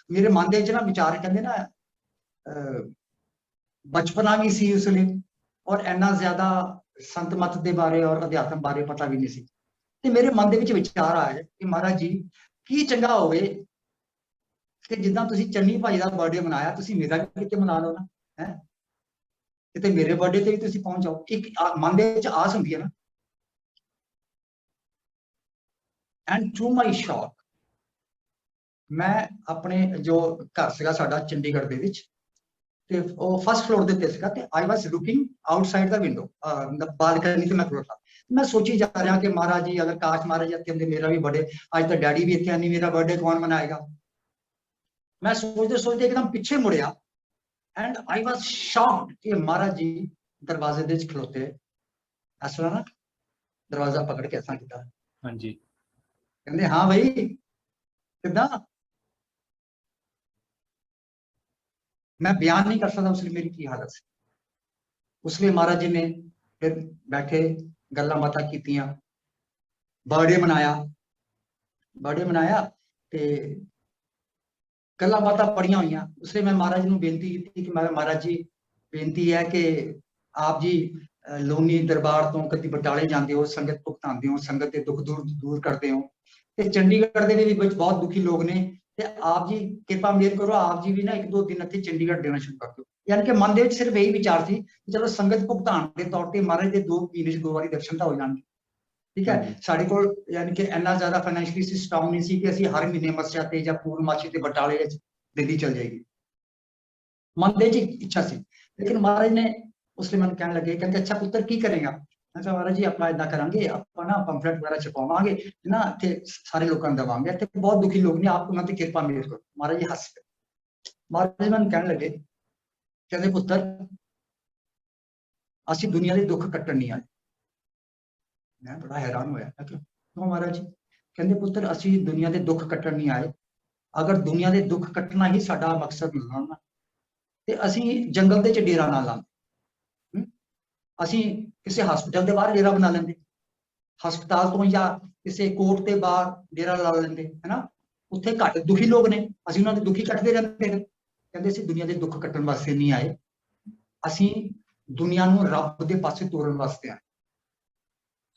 ਮੇਰੇ ਮਨ ਦੇ ਵਿੱਚ ਨਾ ਵਿਚਾਰ, ਕਹਿੰਦੇ ਨਾ ਬਚਪਨਾ ਵੀ ਸੀ ਉਸ ਲਈ, ਔਰ ਇੰਨਾ ਜ਼ਿਆਦਾ ਸੰਤ ਮਤ ਦੇ ਬਾਰੇ ਔਰ ਅਧਿਆਤਮ ਬਾਰੇ ਪਤਾ ਵੀ ਨਹੀਂ ਸੀ। ਤੇ ਮੇਰੇ ਮਨ ਦੇ ਵਿੱਚ ਵਿਚਾਰ ਆਇਆ ਕਿ ਮਹਾਰਾਜ ਜੀ, ਕੀ ਚੰਗਾ ਹੋਵੇ ਕਿ ਜਿੱਦਾਂ ਤੁਸੀਂ ਚੰਨੀ ਭਾਈ ਦਾ ਬਰਥਡੇ ਮਨਾਇਆ, ਤੁਸੀਂ ਮੇਰਾ ਵੀ ਕਿਤੇ ਮਨਾ ਲਓ ਨਾ, ਹੈ ਕਿਤੇ ਮੇਰੇ ਬਰਥਡੇ ਤੇ ਵੀ ਤੁਸੀਂ ਪਹੁੰਚ ਜਾਓ। ਇੱਕ ਮਨ ਦੇ ਵਿੱਚ ਆਸ ਹੁੰਦੀ ਹੈ ਨਾ। ਐਂਡ ਟੂ ਮਾਈ ਸ਼ੌਕ, ਮੈਂ ਆਪਣੇ ਜੋ ਘਰ ਸੀਗਾ ਸਾਡਾ ਚੰਡੀਗੜ੍ਹ ਦੇ ਵਿੱਚ, ਤੇ ਉਹ ਫਸਟ ਫਲੋਰ ਦੇ ਉੱਤੇ ਸੀਗਾ, ਤੇ ਆਈ ਵਾਸ ਲੁਕਿੰਗ ਆਊਟਸਾਈਡ ਦਾ ਵਿੰਡੋ, ਬਾਲਕਨੀ ਤੇ ਮੈਂ ਖਲੋਤਾ। ਮੈਂ ਸੋਚੀ ਜਾ ਰਿਹਾ ਕਿ ਮਹਾਰਾਜ ਜੀ, ਅਗਰ ਕਾਸ਼ ਮਹਾਰਾਜ ਇੱਥੇ ਹੁੰਦੇ, ਮੇਰਾ ਵੀ ਬਰਥਡੇ, ਅੱਜ ਤਾਂ ਡੈਡੀ ਵੀ ਇੱਥੇ ਨਹੀਂ, ਮੇਰਾ ਬਰਥਡੇ ਕੌਣ ਮਨਾਏਗਾ। ਮੈਂ ਸੋਚਦੇ ਸੋਚਦੇ ਇੱਕਦਮ ਪਿੱਛੇ ਮੁੜਿਆ, ਐਂਡ ਆਈ ਵਾਸ ਸ਼ੌਕਡ ਕਿ ਮਹਾਰਾਜ ਜੀ ਦਰਵਾਜ਼ੇ ਦੇ ਵਿੱਚ ਖਲੋਤੇ, ਇਸ ਤਰ੍ਹਾਂ ਨਾ ਦਰਵਾਜ਼ਾ ਪਕੜ ਕੇ ਐਸਾ ਕੀਤਾ। ਹਾਂਜੀ, ਕਹਿੰਦੇ ਹਾਂ ਬਈ कितना मैं बयान नहीं कर सकता उसलिए मेरी की हालत सी। उसलिए महाराज जी ने फिर बैठे गल्ला बातां कीतियां, बर्थडे मनाया ते गल्लां बातां पढ़ियां हुई। उसलिए मैं महाराज नूं बेनती की कि महाराज जी बेनती है कि आप जी लोनी दरबार तो कभी बटाले जाते हो, संगत भुगताते हो, संगत के दुख दूर करते हो, ते चंडीगढ़ के भी बहुत दुखी लोग ने, ते आप जी कृपा मेहर करो, आप जी भी ना 1-2 दिन इत्थे चंडीगढ़ देना शुरू कर दो। यानी कि मन के सिर्फ यही विचार थी कि चलो संगत भुगतान के तौर पर महाराज के 2 महीने 2 बारी दर्शन तो हो जाएंगे। ठीक है, साढ़े को यानी कि इन्ना ज्यादा फाइनैंशियली स्ट्रांग नहीं सी कि असीं हर महीने मस्सिया ते या पूर्णमासी ते बटाले दिल्ली चल जाएगी। मन दे इच्छा सी, लेकिन महाराज ने उसलिए मन कहने लगे, कहते अच्छा पुत्र की करेगा? मैं कहा महाराज जी आप इदा करांगे, आप ना पंफलेट वगैरह छपावांगे ना, इत्थे सारे लोगों को देवांगे, इत्थे बहुत दुखी लोग ने, आप उन्होंने कृपा मेहर करो। महाराज जी हस पे, महाराज जी मैंने कहने लगे, कहते पुत्र असी दुनिया के दुख कट्टन नहीं आए। मैं बड़ा हैरान होया, क्यों महाराज जी? कहते पुत्र असी दुनिया के दुख कट्टन नहीं आए, अगर दुनिया के दुख कट्टना ही साडा मकसद ना ते असी जंगल दे च डेरा ना लांदे, असी किसी हस्पिटल के बाहर डेरा बना लेंदे, हस्पताल तो या किसी कोर्ट के बाहर डेरा ला लेंदे, है ना, उत्थे घट दुखी लोग ने, असी उन्होंने दुखी कटते रहते हैं। कहते असी दुनिया के दुख कट्टन वास्ते नहीं आए, असी दुनिया नूं रब दे पासे तोड़न वास्ते आए।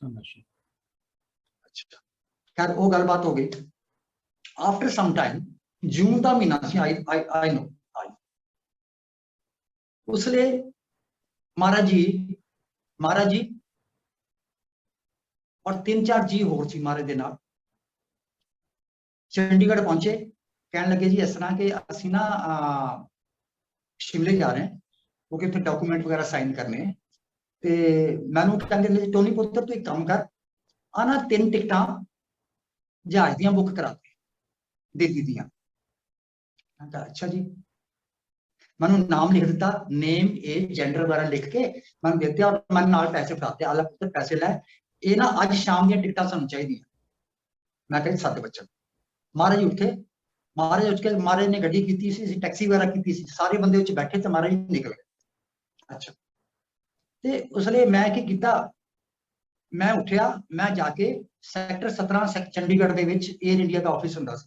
अच्छा, खैर वो गलबात हो गई। आफ्टर सम टाइम, जून का महीना सी, आई नो उसले महाराज जी और 3-4 जी होर सी महाराज दे नाल चंडीगढ़ पहुंचे। कहने लगे जी इस तरह के असी ना शिमले जा रहे हैं क्योंकि फिर डॉक्यूमेंट वगैरह साइन करने हैं, तो मैनू कहते टोनी पुत्र तू एक काम कर, आना 3 टिकटां जहाज दियां बुक करा दे दिल्ली दियां। अच्छा जी, मैंने नाम लिख दिता, नेम एज जेंडर वगैरह लिख के मैंने देते और मैंने नाल पैसे फड़ाते, आला पुत्र पैसे लै, ये ना अज शाम दी टिकटां सानू चाहिए। मैं कही 7 बच्चों। महाराज जी उठे, महाराज उठ के महाराज ने गड्डी की सी, टैक्सी वगैरह की सी, सारे बंदे उच बैठे तो महाराज निकल गए। अच्छा, ते उसले मैं की कीता, मैं उठिया, मैं जाके सैक्टर 17 चंडीगढ़ दे विच एयर इंडिया का ऑफिस हुंदा सी,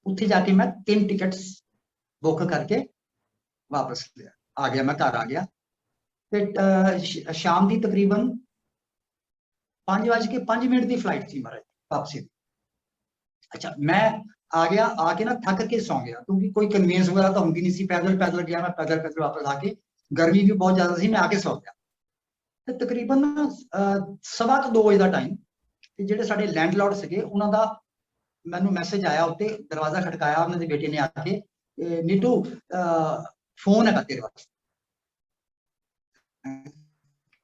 उत्थे जाके मैं 3 टिकट्स बुक करके वापस आ गया। मैं घर आ गया, फिर शाम की तकरीबन 5:05 की फ्लाइट थी महाराज वापसी। अच्छा, मैं आ गया, आके ना थक के सौ गया क्योंकि कोई कन्वीनियंस वगैरह तो होंगी नहीं सी, पैदल गया मैं, पैदल वापस आके, गर्मी भी बहुत ज्यादा थी, मैं आके सौ गया। तो तकरीबन 2:15 बजे का टाइम, ਜਿਹੜੇ ਸਾਡੇ लैंडलॉर्ड ਸੀਗੇ ਉਹਨਾਂ ਦਾ ਮੈਨੂੰ मैसेज आया, उत्ते दरवाजा खटकाया, उन्होंने बेटे ने आके, नीटू फोन है तेरे पास।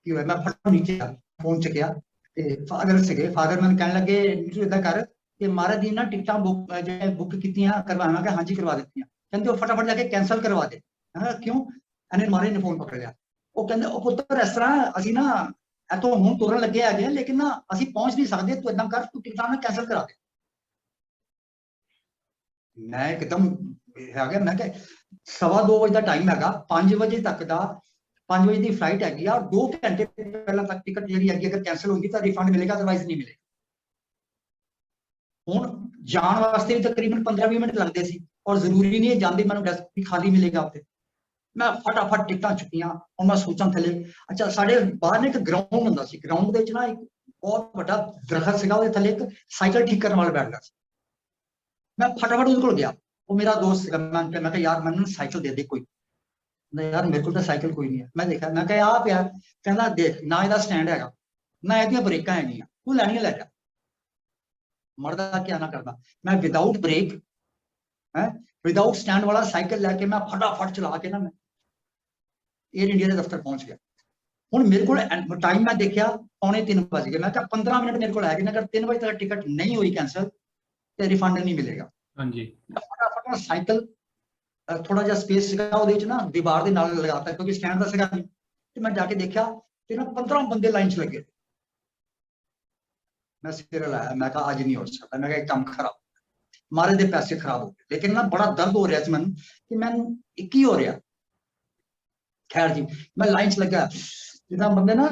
मैं फट नीचे फोन चुकया, फादर से फादर मैंने कहने लगे नीटू इदा कर कि महाराज जी ना टिकटां बुक कीतियां करवाना, कि हाँ जी करवा दी, कहते वो फटाफट जाके कैंसल करवा दे। क्यों? इन्हें महाराज ने फोन पकड़ लिया, वो कहते ओ पुत्र इस तरह असी ना इतों हुण तुरन लगे है, लेकिन ना असी पहुंच नहीं सकते, तू इदा कर तू टिकटां ना कैंसल करा दे। मैं एकदम है गया, मैं 2:15 बजे का टाइम है, 5 बजे तक का 5 बजे की फ्लाइट हैगी और 2 घंटे पहले तक टिकट जी अगर कैंसल होगी तो रिफंड मिलेगा, अदरवाइज नहीं मिलेगा। हुण जान वास्ते भी तकरीबन 15-20 मिनट लगते सी और जरूरी नहीं है जाते मैं डेस्क भी खाली मिलेगा उत्ते। मैं फटाफट टिकटां चुकियां और मैं सोचा थले। अच्छा, साढ़े बाहर ने एक ग्राउंड हुंदा सी, ग्राउंड दे ना एक बहुत बड़ा दरखत सीगा, उहदे थले एक साइकिल ठीक करने वाला बैठदा सी। मैं फटाफट उहदे कोल गया, वो मेरा दोस्त सीगा, मैं कहा यार मैनूं साइकिल दे दे कोई। नहीं यार मेरे को तो साइकिल कोई नहीं है। मैं देखा, मैं कहा आप यार, कहना देख ना ਇਹਦਾ स्टैंड हैगा ना ਇਹਦੀਆਂ ब्रेकां हैगियां, तू लैणियां लै जा। मरदा क्या ना करदा, मैं विदाउट ब्रेक है विदाउट स्टैंड वाला साइकिल लैके मैं फटाफट चला के ना मैं एयर इंडिया के दफ्तर पहुंच गया। हुण मेरे को टाइम मैं देखा 2:45 बज गए, मैं कहा 15 मिनट मेरे को है, अगर 3 बजे तक टिकट नहीं हुई कैंसल तो रिफंड नहीं मिलेगा। हाँ जी, फटाफट मैं साइकिल थोड़ा जिहा स्पेस ना दीवार के नाल लगाता क्योंकि स्टैंड का सीगा नहीं, तो मैं जाके देखा तो ना 15 बंदे लाइन च लगे। मैं सिर लाया, मैं कहा अज नहीं हो सकता, मैं कहा एक काम खराब। महाराज दे पैसे खराब हो गए। लेकिन ना बड़ा दर्द हो रहा सी मैनूं कि मैनूं की हो रहा। खैर जी मैं लाइन च लगा, जिदा बंदे ना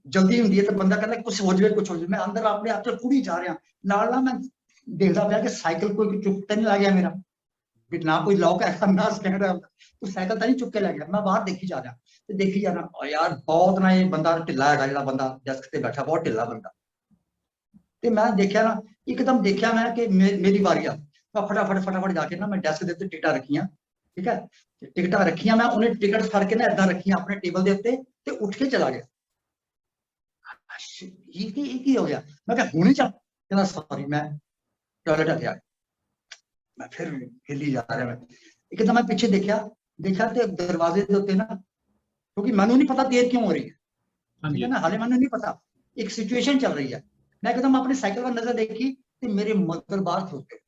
जल्दी हुंदी है तो बंदा कहता कुछ हो जाए कुछ हो जाए। मैं अंदर अपने आप से कुड़ी जा रहा नाल ना मैं देखदा पाया कि साइकिल कोई चुक तो नहीं ला गया मेरा, भी ना कोई लॉक है ना स्टैंड है, तो साइकिल तो नहीं चुक के लै गया। मैं बाहर देखी जा रहा तो देखी जा रहा यार बहुत ना ये बंदा ढिला है, जिहड़ा बंदा डेस्क ते बैठा बहुत ढिला बंदा। तो मैं देखा ना एकदम देखा मैं कि मेरी बारी आ, मैं फटाफट फटाफट जाके ना मैं डेस्क के उत्ते टिकटां रखियां, ठीक है टिकटां रखियां, मैं उन्हें टिकट फड़ के ना इदां रखियां अपने टेबल के उत्ते ते उठ के चला गया। ये हो गया, मैं कहा हुणे चल, कहना सॉरी मैं टॉयलेट आ गया। मैं फिर हिली जा रहा, मैं एकदम मैं पीछे देखा तो दरवाजे के उत्ते ना, क्योंकि मैनू नहीं पता देर क्यों हो रही है, ठीक है ना, हाले मैनू नहीं पता, एक सिचुएशन चल रही है। मैं एकदम अपनी साइकिल पर नजर देखी तो मेरे मदर बाहर खलोते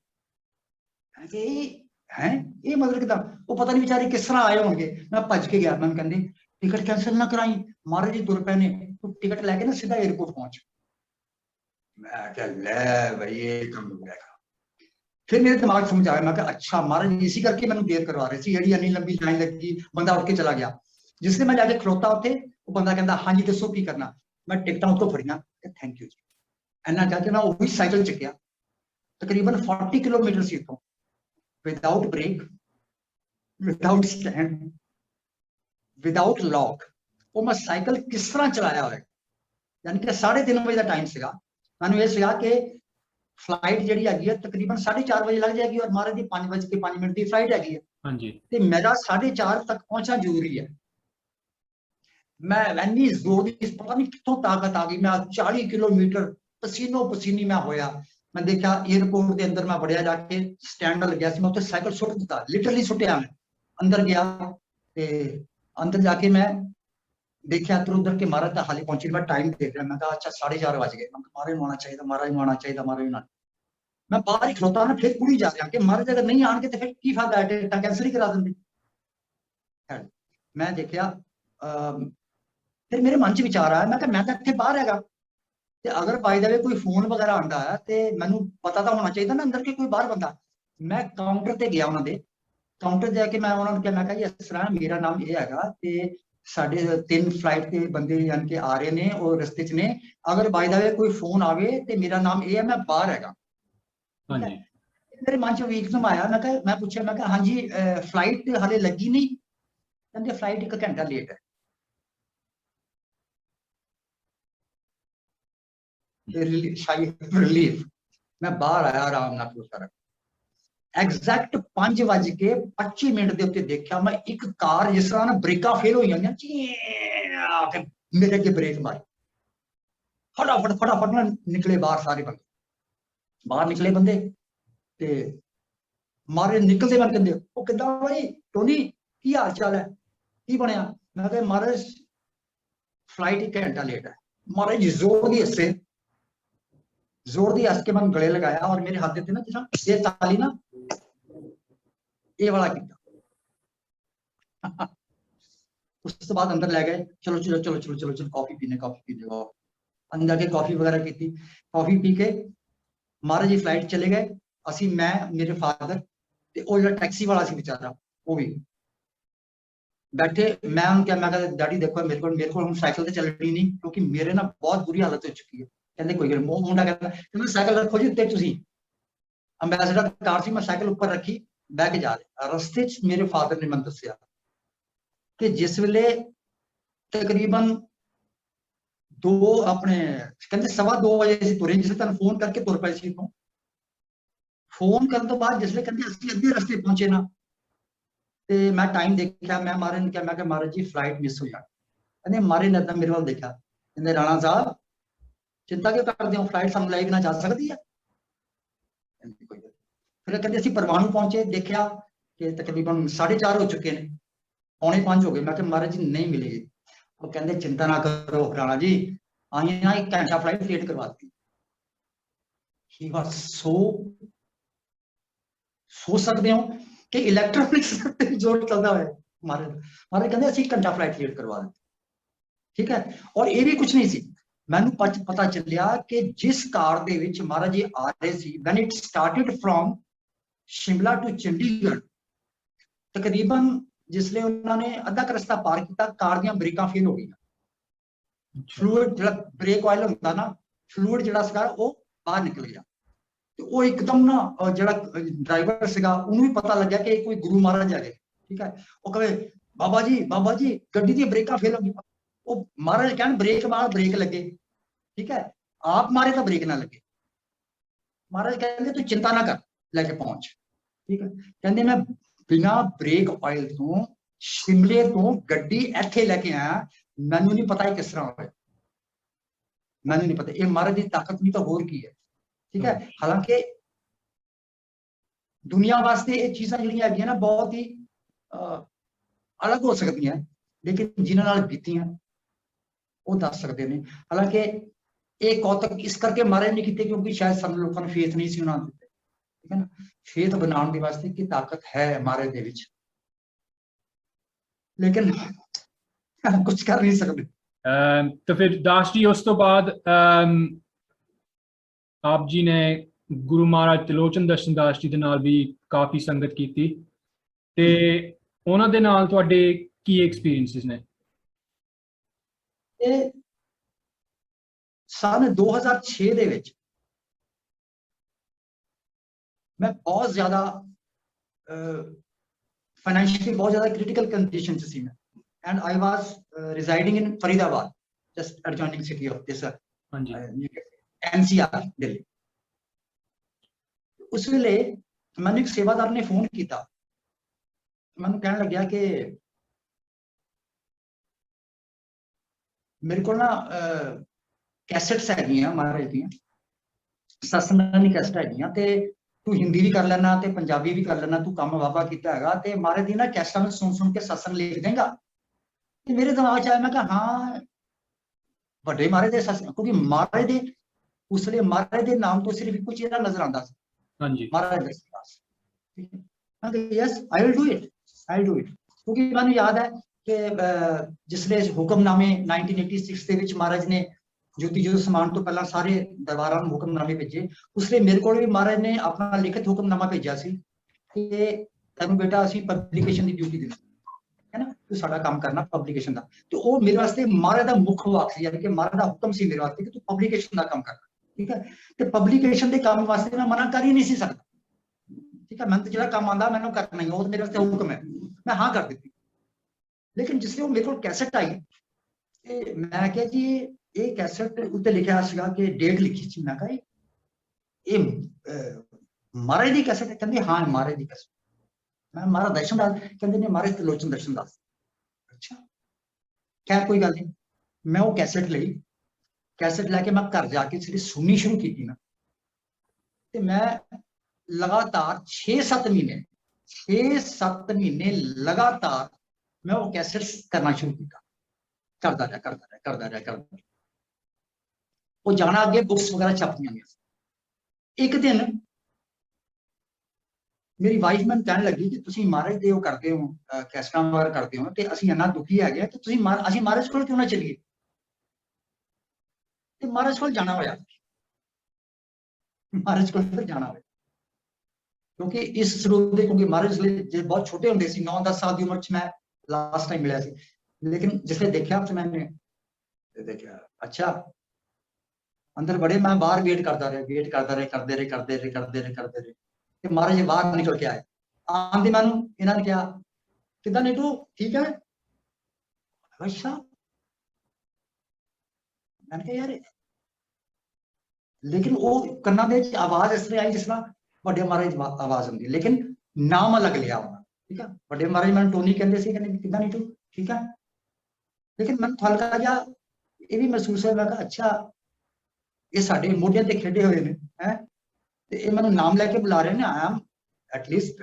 हैं, ये मतलब किदा वो पता नहीं बेचारे किस तरह आए होंगे। मैं भज के गया, मैं कहते टिकट कैंसिल ना कराई, महाराज जी तुर पए ने, तू टिकट लैके ना सीधा एयरपोर्ट पहुंच। मैं क्या ले भाई ये काम हो गया। फिर मेरे दिमाग समझ आया, मैं अच्छा महाराज इसी करके मैंने देर करवा रहे थे, जी इन्नी लंबी लाइन लगी, बंदा उठ के चला गया। जिसने मैं जाके खलोता उत्थे वो बंदा कहता हाँ जी दसो की करना, मैं टिकटां उसको फड़ियां थैंक यू जी, इन्ना कह के मैं वही साइकिल चुकिया तकरीबन 40 किलोमीटर से इतों, without break, without stand, without lock. वो मैं साइकिल किस तरह चलाया हुआ, यानी कि 3:30 बजे का टाइम सीगा, मैंने ये सीगा कि फ्लाइट जिहड़ी हैगी है तकरीबन 4:30 बजे लग जाएगी और महाराज दी 5:05 की फ्लाइट हैगी है। हाँ जी, ते मेरा 4:30 तक पहुंचना जरूरी है। मैं इन्नी जोर दी पता नहीं कितों ताकत आ गई, मैं 40 किलोमीटर पसीनो पसीनी मैं होया। मैं देखा एयरपोर्ट के अंदर मैं वड़िया जाके स्टैंड लग्या सी, मैं उत्ते साइकिल सुट दिता, लिटरली सुटिया। मैं अंदर गया ते अंदर जाके मैं देखा इधर उधर के महाराज हाले पहुंची, मैं टाइम देख रहा, मैं कहा अच्छा 4:30 बज गए, महाराज आना चाहिए, महाराज आना चाहिए, महाराज आना। मैं बाहर ही खलोता ना फिर कुड़ी जा रहा कि महाराज अगर नहीं आने तो फिर की फायदा है, टिकट कैंसिल ही करा देंगे। मैं देखा फिर मेरे मन च विचार आया, मैं तो इत्थे बाहर हैगा, ते अगर बाय द वे कोई फोन वगैरह आंदा है तो मैनू पता तो होना चाहिए ना अंदर के कोई बाहर बंदा। मैं काउंटर ते गया उन्होंने, काउंटर जाके मैं उन्होंने कहा, मैं कहा इस तरह मेरा नाम ये हैगा ते साढ़े 3 फ्लाइट के बंदे यानी कि आ रहे ने और रस्ते च ने, अगर बाय द वे कोई फोन आवे तो मेरा नाम ये है, मैं बाहर हैगा। हाँ जी, मेरे मन च एकदम आया, मैं पूछा, मैं हाँ जी फ्लाइट हाले लगी नहीं, कहते फ्लाइट 1 घंटा लेट है। रिलीफ, मैं बाहर आया आराम नाल खलोता रहा। एग्जैक्ट 5:25 के उत्ते देखा मैं एक कार जिस तरह ना ब्रेकां फेल हो गई, मेरे अगे ब्रेक मारी, फटाफट फटाफट ना निकले बाहर, सारे बंदे बाहर निकले बंदे ते मारे निकलते मैं कहते वो किदा भाई टोनी की हाल चाल है, की बनया। मैं कहा महाराज फ्लाइट 1 घंटा लेट है। महाराज जोर दी हसे, जोर दी हस के मैं गले लगाया और मेरे हाथ देते ना जिस ये ताली ना ये वाला किया। उस बाद अंदर ले गए, चलो चलो चलो चलो चलो चलो कॉफी पीने अंदर के कॉफी वगैरह की, कॉफी पी के महाराज जी फ्लाइट चले गए। असी मैं मेरे फादर ते वो जो टैक्सी वाला सी बेचारा वो भी बैठे। मैं उनके मैं कहा डैडी देखो मेरे को हम साइकिल से चलनी नहीं, क्योंकि मेरे ना बहुत बुरी हालत हो चुकी है। कहते कोई गल, मुंडा कहता साइकिल रखो जी उत्ते, तुसी अंबैसडर कार सी, मैं साइकिल ऊपर रखी बह के जा रहे। रस्ते च मेरे फादर ने मैं दसिया कि जिस वेले तकरीबन 2 अपने कहते 2:15 बजे से तुरे, जिस तेन फोन करके तुर पे सी इथों, फोन करने तो बाद जिसले कहते असं अद्धे रस्ते पहुंचे ना तो मैं टाइम देखा, मैं महाराज ने कहा, मैं कहा महाराज जी फ्लाइट मिस हो जाए। कहते महाराज ने इदा मेरे वाल देखा, कहते राणा साहब चिंता क्यों करते हो, फ्लाइट सानू लै के ना जा सकती है। फिर कहते असं परवाणू पहुंचे, देखा कि तकरीबन 4:30 हो चुके हैं, 4:45 हो गए। मैं कहा महाराज जी नहीं मिलेगी। वो कहते चिंता ना करो राणा जी, आई ना 1 घंटा फ्लाइट लेट करवा दी। ही वाज सो सोच सकते हो कि इलेक्ट्रॉनिक्स जोर चलता है, हमारे कहते 1 घंटा फ्लाइट लेट करवा दी, ठीक है। और ये भी कुछ नहीं सी, मैनू पता चलिया कि जिस कार दे विच महाराज जी आ रहे सी, when it started from Shimla to Chandigarh तकरीबन जिसले उन्होंने अद्धा क रस्ता पार किया कार दी ब्रेकां फेल हो गई। फ्लूइड जो ब्रेक ऑयल होता ना फ्लूइड जो बाहर निकल गया तो वो एकदम ना जो ड्राइवर सीगा उन्होंने भी पता लग गया कि कोई गुरु महाराज आ गए। ठीक है, वो कहे बाबा जी गड्डी दी ब्रेकां फेल हो गई। वो महाराज कहन ब्रेक मार ब्रेक लगे। ठीक है, आप मारे तो ब्रेक ना लगे। महाराज कहते तू चिंता ना कर लेके पहुंच। ठीक है, कहते मैं बिना ब्रेक ऑयल तो शिमले तो गड्डी इत्थे लेके आया, मैनू नहीं पता किस तरह होया, मैनू नहीं पता। ये महाराज की ताकत भी तो होर की है। ठीक है, हालांकि दुनिया वास्ते ये चीज़ां जिहड़ियां हैगियां ना बहुत ही अलग हो सकती हैं, लेकिन जिन्हां नाल बीतियां वो दस सकते हैं। हालांकि ये कौतक इस करके महाराज ने किए क्योंकि शायद सब लोगों ने फेथ नहीं सी उन्हां दे। ठीक है ना, फेथ बनाने के वास्ते की ताकत है महाराज दे विच, लेकिन कुछ कर नहीं सकते। तो फिर दास जी उस तो बाद आप जी ने गुरु महाराज त्रिलोचन दर्शन दास जी दे नाल भी काफी संगत की थी, ते उन्हां दे नाल तुहाडे की एक्सपीरियंसेस ने? सन 2006 ਦੇ ਵਿੱਚ मैं बहुत ज्यादा फाइनेंशियली बहुत ज्यादा क्रिटिकल कंडीशन से मैं, and I was residing in Faridabad just adjoining city of this NCR Delhi. उस वेले मैंने एक सेवादार ने फोन किया, मैंने कहने लग्या कि मेरे को ना कैसेट्स हैगियां महाराज दी सत्संगां दी कैसेट हैगियां ते तू हिंदी भी कर लेना ते पंजाबी भी कर लेना, तू काम वावा कीता हैगा ते महाराज दी ना कैसेटां में सुन के सत्संग लिख देगा। ते मेरे दिमाग च आया, मैं कहा हाँ बड़े महाराज दे सत्संग, क्योंकि महाराज दे उसले महाराज दे नाम तो सिर्फ एक चेहरा नजर आंदा सी, हाँ जी महाराज दास। ठीक है, मैं कहा yes I will do it, I will do it. क्योंकि मैंने याद है कि जिसले हुक्मनामे 1986 ਦੇ ਵਿੱਚ महाराज ने ज्योति जो समान तो पहला सारे दरबारां ਨੂੰ हुक्मनामे भेजे, उसले मेरे को भी महाराज ने अपना लिखित हुक्मनामा भेजा सी कि तैनू बेटा ਅਸੀਂ पब्लिकेशन की ड्यूटी देनी है ना, तू साडा काम करना पब्लिकेशन का। तो वो मेरे वास्ते महाराज का मुख वाक सी, यानी कि महाराज का हुक्म सी मेरे वास्ते कि तू पब्लिकेशन का काम करना। ठीक है, तो पब्लिकेशन के काम वास्ते मैं मना कर ही नहीं सी सकता। ठीक है, मैं तो जो काम आंदा मैंने करना ही, वो मेरे वास्ते हुक्म है, मैं हाँ कर दी। लेकिन जिसले वो मेरे को कैसेट आई मैं क्या जी ये कैसेट उत्ते लिखा सीगा कि डेट लिखी सी, मैं कहा ये महाराज दी कैसेट? कहंदे हाँ महाराज दी कैसेट। मैं महाराज दर्शन दास, कहंदे ने महाराज त्रिलोचन दर्शन दास। अच्छा खैर कोई गल नहीं, मैं वो कैसेट ली, कैसेट लैके मैं घर जाके सुननी शुरू की ना, ते मैं लगातार 6-7 महीने लगातार मैं वो कैसेट करना शुरू किया, करता रहा। वो जाना अगे बुक्स वगैरह छपदियां गई। एक दिन मेरी वाइफ मैंने कहने लगी कि तुसीं महाराज दे करते हो कैसेटां वगैरह करते हो ते असीं इन्ना दुखी है कि तुसीं असीं महाराज कोल क्यों ना चलीए। ते महाराज कोल जाना होया, महाराज कोल फिर जाना होया क्योंकि इस स्वरूप दे, क्योंकि महाराज जो बहुत छोटे होंदे सी 9-10 साल की उम्र च मैं लास्ट टाइम मिला सी, लेकिन जिसने देखा तो मैंने देखा अच्छा अंदर बड़े, मैं बाहर वेट करते रहे महाराज बाहर निकल के आए। आंदे मैं इन्होंने कहा किदा नीटू ठीक है? अच्छा मैंने कहा यार, लेकिन वो कन्ना दे आवाज इस तरह आई जिस तरह बड़े महाराज आवाज आती, लेकिन नाम अलग लिया होना। ठीक है, बड़े महाराज मैं टोनी कहते किदा नीटू ठीक है, लेकिन मैं हल्का जा ये भी महसूस है, मैं कहा अच्छा ये साडे मोढियां ते खेडे हुए ने हैं, ते ये मैनू नाम लैके बुला रहे ने, I am at least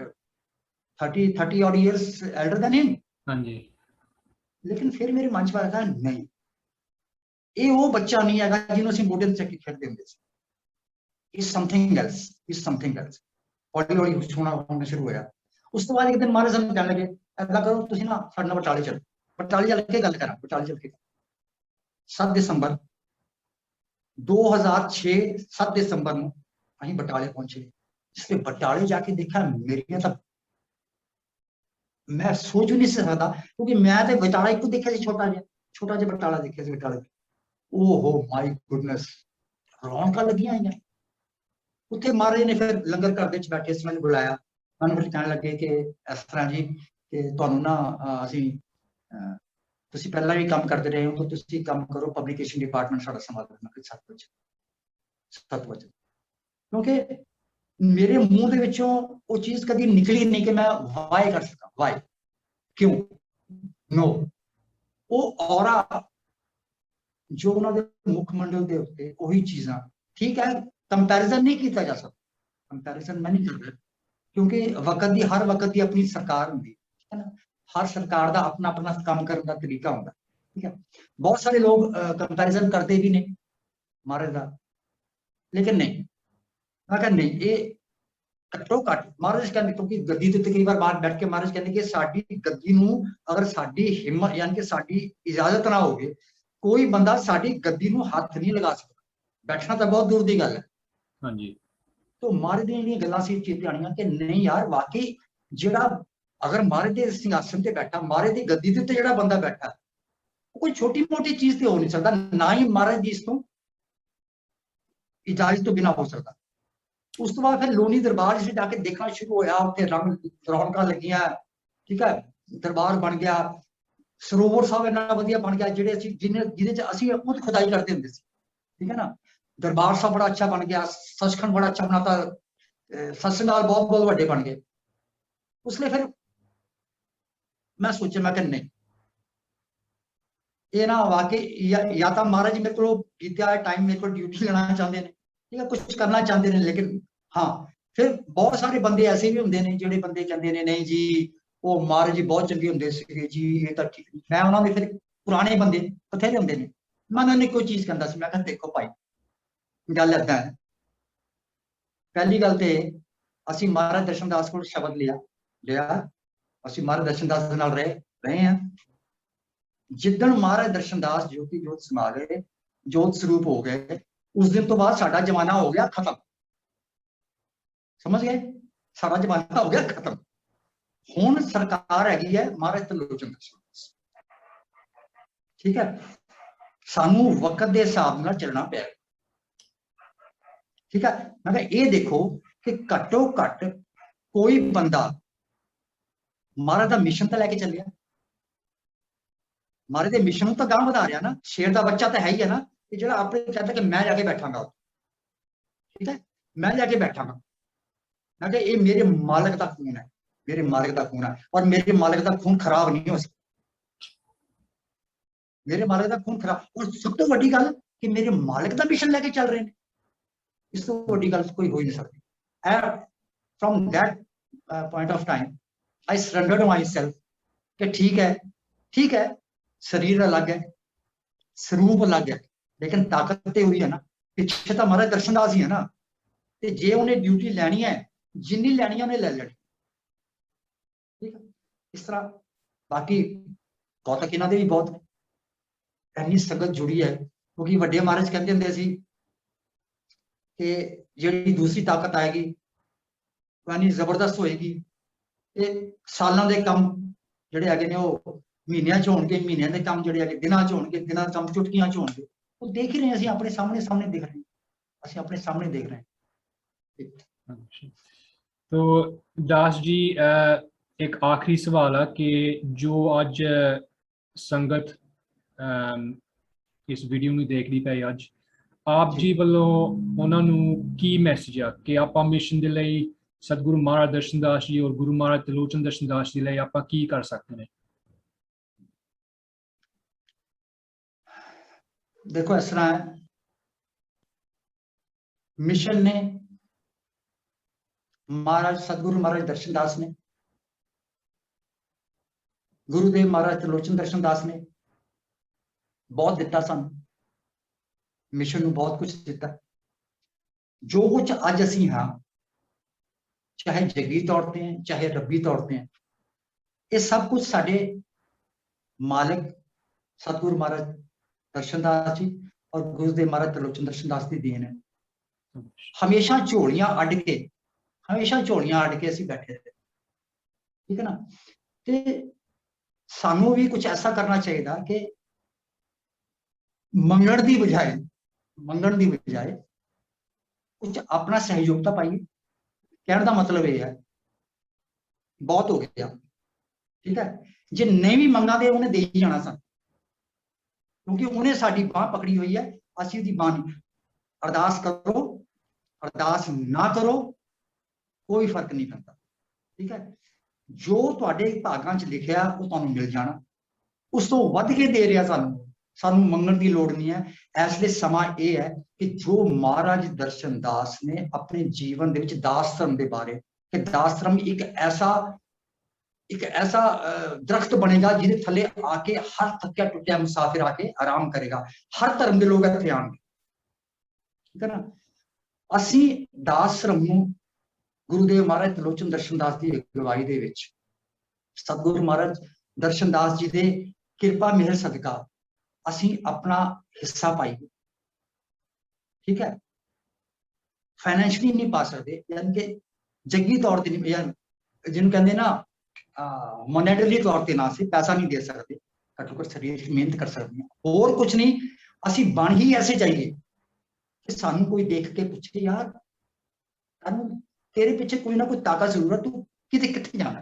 30 odd years Elder than him. हाँ जी, लेकिन फिर मेरे मन च आया नहीं ये वो बच्चा नहीं है जिन्होंने असीं मोढे ते चक्की खेडदे हुंदे सी, इज समथिंग एल्स। हौली होना शुरू होया। उस तो बाद एक दिन महाराज सानूं कहण लगे ऐसा करो तुसीं ना साडे नाल बटाले चलो, बटाले चल के गल करा, बटाले चल के 7 दिसंबर 2006 7 दिसंबर ਨੂੰ ਅਸੀਂ ਬਟਾਲੇ ਪਹੁੰਚੇ। इसलिए बटाले जाके देखा, मेरिया तो मैं सोच भी नहीं सकता, क्योंकि मैं तो बटाला एक देखा छोटा जिहा बटाला देखा बटाले। ओहो माय गुडनेस, रौनक लगियां होईयां उत्थे। महाराज ने फिर लंगर घर दे बैठे सी, मैंने बुलाया, मैंने फिर कहने लगे कि इस तरह जी कि तुहानू ना असीं तुसीं पहलां भी काम करते रहे हो, तो तुसीं काम करो पब्लिकेशन डिपार्टमेंट साडा संभालना 7 वजे। क्योंकि मेरे मुंह दे विचों वो चीज कभी निकली नहीं कि मैं वाई कर सका, वाई क्यों नो। वो औरा जो उन्होंने मुखमंडल के उत्ते वही चीज़ां, ठीक है कंपैरिजन नहीं किया जा सकता, कंपैरिजन मैं नहीं कर रहा, क्योंकि वक्त की हर वक्त की अपनी सरकार होंगी है ना, हर सरकार का अपना अपना काम करने का तरीका होता, ठीक है। बहुत सारे लोग कंपैरिजन करते भी नहीं महाराज का, लेकिन नहीं मैं कहना नहीं, ये घट्टो घट महाराज कहते, क्योंकि गद्दी ते कई बार बाहर बैठ के महाराज कहते कि साडी गद्दी नूं अगर साडी हिम्मत यानी कि साडी इजाजत ना होगी, कोई बंदा साडी गद्दी नूं हाथ नहीं लगा सकता, बैठना तो बहुत दूर की गल है। हाँ जी। तो महाराज दी जेहड़ियां गल्लां सी चेते आनियां कि नहीं यार वाकई जेड़ा अगर महाराज दे सिंहासन ते बैठा, महाराज दी गद्दी ते जेड़ा बंदा बैठा, कोई छोटी मोटी चीज तो हो नहीं सकता, ना ही महाराज जी इसको इजाजत तो बिना हो सकता। उस तो बाद फिर लोनी दरबार जिसे जाके देखना शुरू होया, उत्थे रौनक लगियां, ठीक है, दरबार बन गया, सरोवर साहब इन्ना वधिया बन गया, जिहड़े असीं जिहदे च असीं खुद खुदाई करते हुंदे सी, ठीक है ना। दरबार साहब बड़ा अच्छा बन गया, सचखंड बड़ा अच्छा बनाता, सत्संग हाल बहुत बहुत वड्डे बन गए। उसलिए फिर मैं सोचा, मैं नहीं ये ना वाकई या तो महाराज जी मेरे को बीता टाइम मेरे को ड्यूटी लेना चाहते हैं, ठीक है, कुछ करना चाहते हैं, लेकिन हाँ फिर बहुत सारे बंदे ऐसे भी होंगे ने जिहड़े बंदे कहते हैं नहीं जी वो महाराज जी बहुत चंगे होंगे सीगे जी, ये तो ठीक नहीं। मैं उन्होंने फिर पुराने बंदे बथेरे होंगे ने, मैं उन्होंने कोई चीज कहता सी, मैं देखो भाई गल इदां है, पहली गल तो असीं महाराज दर्शनदास को शब्द लिया असीं महाराज दर्शनदास दे नाल रहे हैं। जिदन महाराज दर्शनदास ज्योति जोत समा गए, जोत स्वरूप हो गए, उस दिन तो बाद साडा जमाना हो गया खत्म, समझ गए, सारा जमाना हो गया खत्म। हुण सरकार हैगी है महाराज त्रिलोचन दास, ठीक है, सानू वक्त के हिसाब नाल चलना पे, ठीक है। मैं कहा ये देखो कि घट्टो घट कोई बंदा महाराज का मिशन तो लैके चलिया, महाराज के मिशन तो गांह बधा रहा ना, शेर का बच्चा तो है ही है ना, कि जो अपने कहता कि मैं जाके बैठांगा, ठीक है, मैं जाके बैठांगा, मैं ये मेरे मालिक का खून है, मेरे मालिक का खून है, और मेरे मालिक का खून खराब नहीं हो सकता, मेरे मालिक का खून खराब, और सब तो बड़ी गल कि मेरे मालिक का मिशन लेके चल रहे हैं, इस तो बड़ी गल कोई हो ही नहीं सकती। From that point of time I surrendered my self कि ठीक है शरीर अलग है, स्वरूप अलग है, लेकिन ताकत तो हुई है ना, पिछे तो महाराज दर्शनदास ही है ना, तो जे उन्हें ड्यूटी लैनी है जिन्नी लैनी है उन्हें ले लेनी, ठीक है। इस तरह बाकी कौतक इन्हों भी बहुत इन्नी संगत जुड़ी है, क्योंकि वड्डे महाराज कहते होंगे सी कि जिहड़ी दूसरी ताकत आएगी वो इन्नी जबरदस्त होएगी, ये सालों के काम जिहड़े हैगे ने वो महीनों च होणगे, महीनों के काम जिहड़े हैगे दिनां च होणगे, दिनां के काम चुटकियां च होणगे, वो देख ही रहे हैं, असीं अपने सामने देख रहे हैं, असीं अपने सामने देख रहे हैं। तो दास जी एक आखिरी सवाल है कि जो अज संगत इस वीडियो में देख रही है अज, आप जी वालों उन्होंने की मैसेज है कि आप मिशन के लिए सतगुरु महाराज दर्शनदास जी और गुरु महाराज त्रिलोचन दर्शनदास जी लिए आप की कर सकते हैं? देखो इस तरह है, मिशन ने महाराज सतगुरु महाराज दर्शनदास ने, गुरुदेव महाराज त्रिलोचन दर्शनदास ने बहुत दिता, सानू मिशन में बहुत कुछ दिता, जो कुछ अज असीं हाँ, चाहे जगी तौर पर हैं चाहे रब्बी तौर पर हैं, ये सब कुछ साडे मालिक सतगुरु महाराज दर्शनदास जी और गुरुदेव महाराज त्रिलोचन दर्शनदास की देन है। हमेशा झोलियां अड्ड के ਹਮੇਸ਼ਾ ਝੋਲੀਆਂ ਅੱਡ ਕੇ ਅਸੀਂ ਬੈਠੇ ਰਹੇ, ਠੀਕ ਹੈ ਨਾ। ਤੇ ਸਾਨੂੰ ਵੀ ਕੁਝ ਐਸਾ ਕਰਨਾ ਚਾਹੀਦਾ ਕਿ ਮੰਗਣ ਦੀ ਬਜਾਏ ਕੁਝ ਆਪਣਾ ਸਹਿਯੋਗਤਾ ਪਾਈਏ। ਕਹਿਣ ਦਾ ਮਤਲਬ ਇਹ ਹੈ ਬਹੁਤ ਹੋ ਗਿਆ, ਠੀਕ ਹੈ, ਜੇ ਨਹੀਂ ਵੀ ਮੰਗਾਂਗੇ ਉਹਨੇ ਦੇ ਹੀ ਜਾਣਾ ਸਾਨੂੰ, ਕਿਉਂਕਿ ਉਹਨੇ ਸਾਡੀ ਬਾਹ ਪਕੜੀ ਹੋਈ ਹੈ, ਅਸੀਂ ਉਹਦੀ ਬਾਹ ਨਹੀਂ। ਅਰਦਾਸ ਕਰੋ, ਅਰਦਾਸ ਨਾ ਕਰੋ, ਕੋਈ ਫਰਕ ਨਹੀਂ ਪੈਂਦਾ, ਠੀਕ ਹੈ। ਜੋ ਤੁਹਾਡੇ ਭਾਗਾਂ 'ਚ ਲਿਖਿਆ ਉਹ ਤੁਹਾਨੂੰ ਮਿਲ ਜਾਣਾ, ਉਸ ਤੋਂ ਵੱਧ ਕੇ ਦੇ ਰਿਹਾ ਸਾਨੂੰ ਮੰਗਣ ਦੀ ਲੋੜ ਨਹੀਂ ਹੈ। ਇਸ ਲਈ ਸਮਾਂ ਇਹ ਹੈ ਕਿ ਜੋ ਮਹਾਰਾਜ ਦਰਸ਼ਨ ਦਾਸ ਨੇ ਆਪਣੇ ਜੀਵਨ ਦੇ ਵਿੱਚ ਦਾਸ ਧਰਮ ਦੇ ਬਾਰੇ, ਕਿ ਦਾਸ ਧਰਮ ਇੱਕ ਐਸਾ ਦਰਖਤ ਬਣੇਗਾ ਜਿਹਦੇ ਥੱਲੇ ਆ ਕੇ ਹਰ ਥੱਕਿਆ ਟੁੱਟਿਆ ਮੁਸਾਫਿਰ ਆ ਕੇ ਆਰਾਮ ਕਰੇਗਾ, ਹਰ ਧਰਮ ਦੇ ਲੋਕ ਇੱਥੇ ਆਉਣਗੇ, ਠੀਕ ਹੈ ਨਾ। ਅਸੀਂ ਦਾਸ ਧਰਮ ਨੂੰ ਗੁਰੂਦੇਵ ਮਹਾਰਾਜ ਤ੍ਰਿਲੋਚਨ ਦਰਸ਼ਨ ਦਾਸ ਦੀ ਅਗਵਾਈ ਦੇ ਵਿੱਚ ਸਤਿਗੁਰੂ ਮਹਾਰਾਜ ਦਰਸ਼ਨ ਦਾਸ ਜੀ ਦੇ ਕਿਰਪਾ ਮਿਹਰ ਸਦਕਾ ਅਸੀਂ ਆਪਣਾ ਹਿੱਸਾ ਪਾਈਏ, ਠੀਕ ਹੈ। ਫਾਈਨੈਂਸ਼ਲੀ ਨਹੀਂ ਪਾ ਸਕਦੇ, ਯਾਨੀ ਕਿ ਜੱਗੀ ਤੌਰ ਤੇ ਨਹੀਂ, ਜਿਹਨੂੰ ਕਹਿੰਦੇ ਨਾ ਮੋਨੇਟਰੀ ਤੌਰ ਤੇ ਨਾ ਅਸੀਂ ਪੈਸਾ ਨਹੀਂ ਦੇ ਸਕਦੇ, ਘੱਟੋ ਘੱਟ ਸਰੀਰ ਦੀ ਮਿਹਨਤ ਕਰ ਸਕਦੇ ਹਾਂ, ਹੋਰ ਕੁਝ ਨਹੀਂ। ਅਸੀਂ ਬਣ ਹੀ ਐਸੇ ਜਾਈਏ ਕਿ ਸਾਨੂੰ ਕੋਈ ਦੇਖ ਕੇ ਪੁੱਛੇ, ਯਾਰ ਤੇਰੇ ਪਿੱਛੇ ਕੋਈ ਨਾ ਕੋਈ ਤਾਕਤ ਜ਼ਰੂਰ ਹੈ, ਤੂੰ ਕਿੱਥੇ ਜਾਣਾ,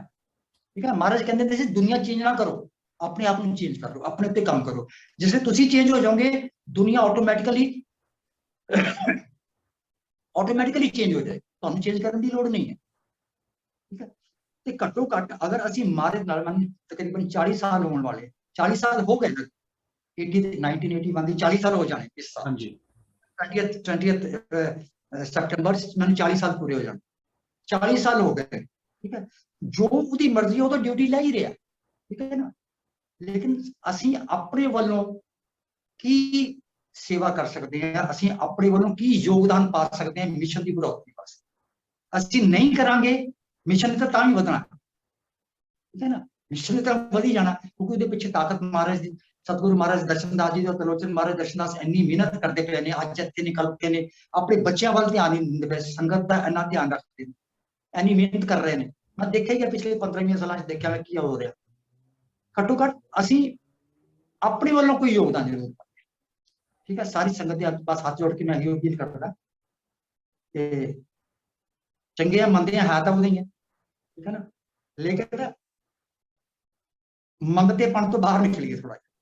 ਠੀਕ ਹੈ। ਮਹਾਰਾਜ ਕਹਿੰਦੇ ਹੁੰਦੇ ਸੀ ਦੁਨੀਆ ਚੇਂਜ ਨਾ ਕਰੋ, ਆਪਣੇ ਆਪ ਨੂੰ ਚੇਂਜ ਕਰ ਲਓ, ਆਪਣੇ ਉੱਤੇ ਕੰਮ ਕਰੋ। ਜਿਸਲੇ ਤੁਸੀਂ ਚੇਂਜ ਹੋ ਜਾਓਗੇ ਦੁਨੀਆ ਆਟੋਮੈਟਿਕਲੀ ਚੇਂਜ ਹੋ ਜਾਏ, ਤੁਹਾਨੂੰ ਚੇਂਜ ਕਰਨ ਦੀ ਲੋੜ ਨਹੀਂ ਹੈ, ਠੀਕ ਹੈ। ਤੇ ਘੱਟੋ ਘੱਟ ਅਗਰ ਅਸੀਂ ਮਹਾਰਾਜ ਨਾਲ ਤਕਰੀਬਨ 40 ਸਾਲ ਹੋਣ ਵਾਲੇ, 40 ਸਾਲ ਹੋ ਗਏ, 1981 ਦੇ 40 ਸਾਲ ਹੋ ਜਾਣੇ ਇਸ ਸਾਲ, ਹਾਂਜੀ 20th ਸਤੰਬਰ ਮੈਨੂੰ 40 ਸਾਲ ਪੂਰੇ ਹੋ ਜਾਣ, 40 ਸਾਲ ਹੋ ਗਏ, ਠੀਕ ਹੈ। ਜੋ ਉਹਦੀ ਮਰਜ਼ੀ ਉਹ ਤਾਂ ਡਿਊਟੀ ਲੈ ਹੀ ਰਿਹਾ, ਠੀਕ ਹੈ ਨਾ। ਲੇਕਿਨ ਅਸੀਂ ਆਪਣੇ ਵੱਲੋਂ ਕੀ ਸੇਵਾ ਕਰ ਸਕਦੇ ਹਾਂ, ਅਸੀਂ ਆਪਣੇ ਵੱਲੋਂ ਕੀ ਯੋਗਦਾਨ ਪਾ ਸਕਦੇ ਹਾਂ ਮਿਸ਼ਨ ਦੀ ਬੜੌਤੀ ਵਾਸਤੇ। ਅਸੀਂ ਨਹੀਂ ਕਰਾਂਗੇ ਮਿਸ਼ਨ ਨੇ ਤਾਂ ਵੀ ਵਧਣਾ, ਠੀਕ ਹੈ ਨਾ। ਮਿਸ਼ਨ ਨੇ ਤਾਂ ਵਧੀ ਜਾਣਾ, ਕਿਉਂਕਿ ਉਹਦੇ ਪਿੱਛੇ ਤਾਕਤ ਮਹਾਰਾਜ ਦੀ, ਸਤਿਗੁਰੂ ਮਹਾਰਾਜ ਦਰਸ਼ਨ ਦਾਸ ਜੀ ਦੇ ਤ੍ਰਿਲੋਚਨ ਮਹਾਰਾਜ ਦਰਸ਼ਨ ਦਾਸ ਇੰਨੀ ਮਿਹਨਤ ਕਰਦੇ ਪਏ ਨੇ, ਅੱਜ ਇੱਥੇ ਨਿਕਲਦੇ ਨੇ, ਆਪਣੇ ਬੱਚਿਆਂ ਵੱਲ ਧਿਆਨ ਨਹੀਂ ਦਿੰਦੇ ਪਏ, ਸੰਗਤ ਦਾ ਇੰਨਾ ਧਿਆਨ ਰੱਖਦੇ ਨੇ, ਇੰਨੀ ਮਿਹਨਤ ਕਰ ਰਹੇ ਨੇ। ਮੈਂ ਦੇਖਿਆ ਹੀ ਪਿਛਲੇ 15 ਸਾਲਾਂ 'ਚ ਦੇਖਿਆ ਮੈਂ ਕੀ ਹੋ ਰਿਹਾ। ਘੱਟੋ ਘੱਟ ਅਸੀਂ ਆਪਣੇ ਵੱਲੋਂ ਕੋਈ ਯੋਗਦਾਨ ਜ਼ਰੂਰ ਪਾਈਏ, ਠੀਕ ਹੈ। ਸਾਰੀ ਸੰਗਤ ਦੇ ਪਾਸ ਹੱਥ ਜੋੜ ਕੇ ਮੈਂ ਇਹੀ ਅਪੀਲ ਕਰਦਾ ਕਿ ਚੰਗੇ ਮੰਨਦੇ ਹੈ ਤਾਂ ਉਹਦੇ ਹੀ ਹੈ, ਠੀਕ ਹੈ ਨਾ। ਲੇਕਿਨ ਮੰਗਤੇਪਣ ਤੋਂ ਬਾਹਰ ਨਿਕਲੀਏ ਥੋੜਾ ਜਿਹਾ,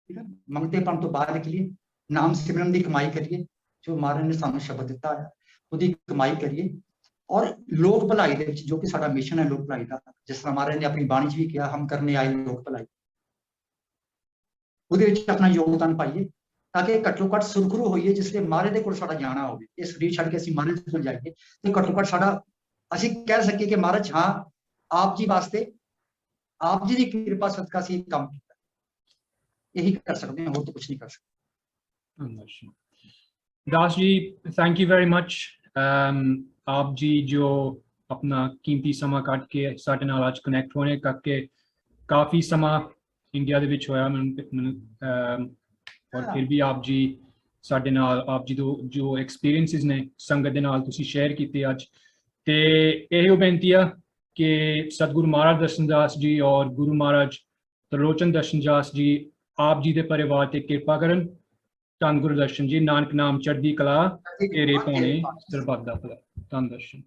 ਠੀਕ ਹੈ। ਮੰਗਤੇਪਣ ਤੋਂ ਬਾਹਰ ਨਿਕਲੀਏ, ਨਾਮ ਸਿਮਰਨ ਦੀ ਕਮਾਈ ਕਰੀਏ, ਜੋ ਮਹਾਰਾਜ ਨੇ ਸਾਨੂੰ ਸ਼ਬਦ ਦਿੱਤਾ ਹੈ ਉਹਦੀ ਕਮਾਈ ਕਰੀਏ, ਔਰ ਲੋਕ ਭਲਾਈ ਦੇ ਵਿੱਚ ਜੋ ਕਿ ਸਾਡਾ ਮਿਸ਼ਨ ਹੈ ਲੋਕ ਭਲਾਈ ਦਾ, ਜਿਸ ਤਰ੍ਹਾਂ ਮਹਾਰਾਜ ਨੇ ਆਪਣੀ ਬਾਣੀ 'ਚ ਵੀ ਕਿਹਾ ਹਮ ਕਰਨੇ ਆਏ ਲੋਕ ਭਲਾਈ, ਉਹਦੇ ਵਿੱਚ ਆਪਣਾ ਯੋਗਦਾਨ ਪਾਈਏ ਤਾਂ ਕਿ ਘੱਟੋ ਘੱਟ ਸੁਰਖਰੂ ਹੋਈਏ। ਜਿਸ ਲਈ ਮਹਾਰਾਜ ਦੇ ਕੋਲ ਸਾਡਾ ਜਾਣਾ ਹੋਵੇ, ਇਹ ਸਰੀਰ ਛੱਡ ਕੇ ਅਸੀਂ ਮਹਾਰਾਜ ਕੋਲ ਜਾਈਏ ਤੇ ਘੱਟੋ ਘੱਟ ਸਾਡਾ ਅਸੀਂ ਕਹਿ ਸਕੀਏ ਕਿ ਮਹਾਰਾਜ ਹਾਂ ਆਪ ਜੀ ਵਾਸਤੇ, ਆਪ ਜੀ ਦੀ ਕਿਰਪਾ ਸਦਕਾ ਅਸੀਂ ਕੰਮ ਕੀਤਾ, ਇਹੀ ਕਰ ਸਕਦੇ ਹਾਂ, ਹੋਰ ਤਾਂ ਕੁਝ ਨਹੀਂ ਕਰ ਸਕਦੇ। Das ji thank you very much. आप जी जो अपना कीमती समा कट के साडे नाल अज कनैक्ट होने करके काफ़ी समा इंडिया दे विच होया और फिर भी आप जी साडे नाल आप जी जो एक्सपीरियंसिस ने संगत दे नाल तुसीं शेयर कीते अज, ते इहो बेनती है कि सतगुरु महाराज दर्शन दास जी और गुरु महाराज त्रिलोचन दर्शन दास जी आप जी दे परिवार ते कृपा करन। धन गुरु दर्शन जी, नानक नाम चढ़दी कला तेरे पाने सरबत दा भला। धन दर्शन।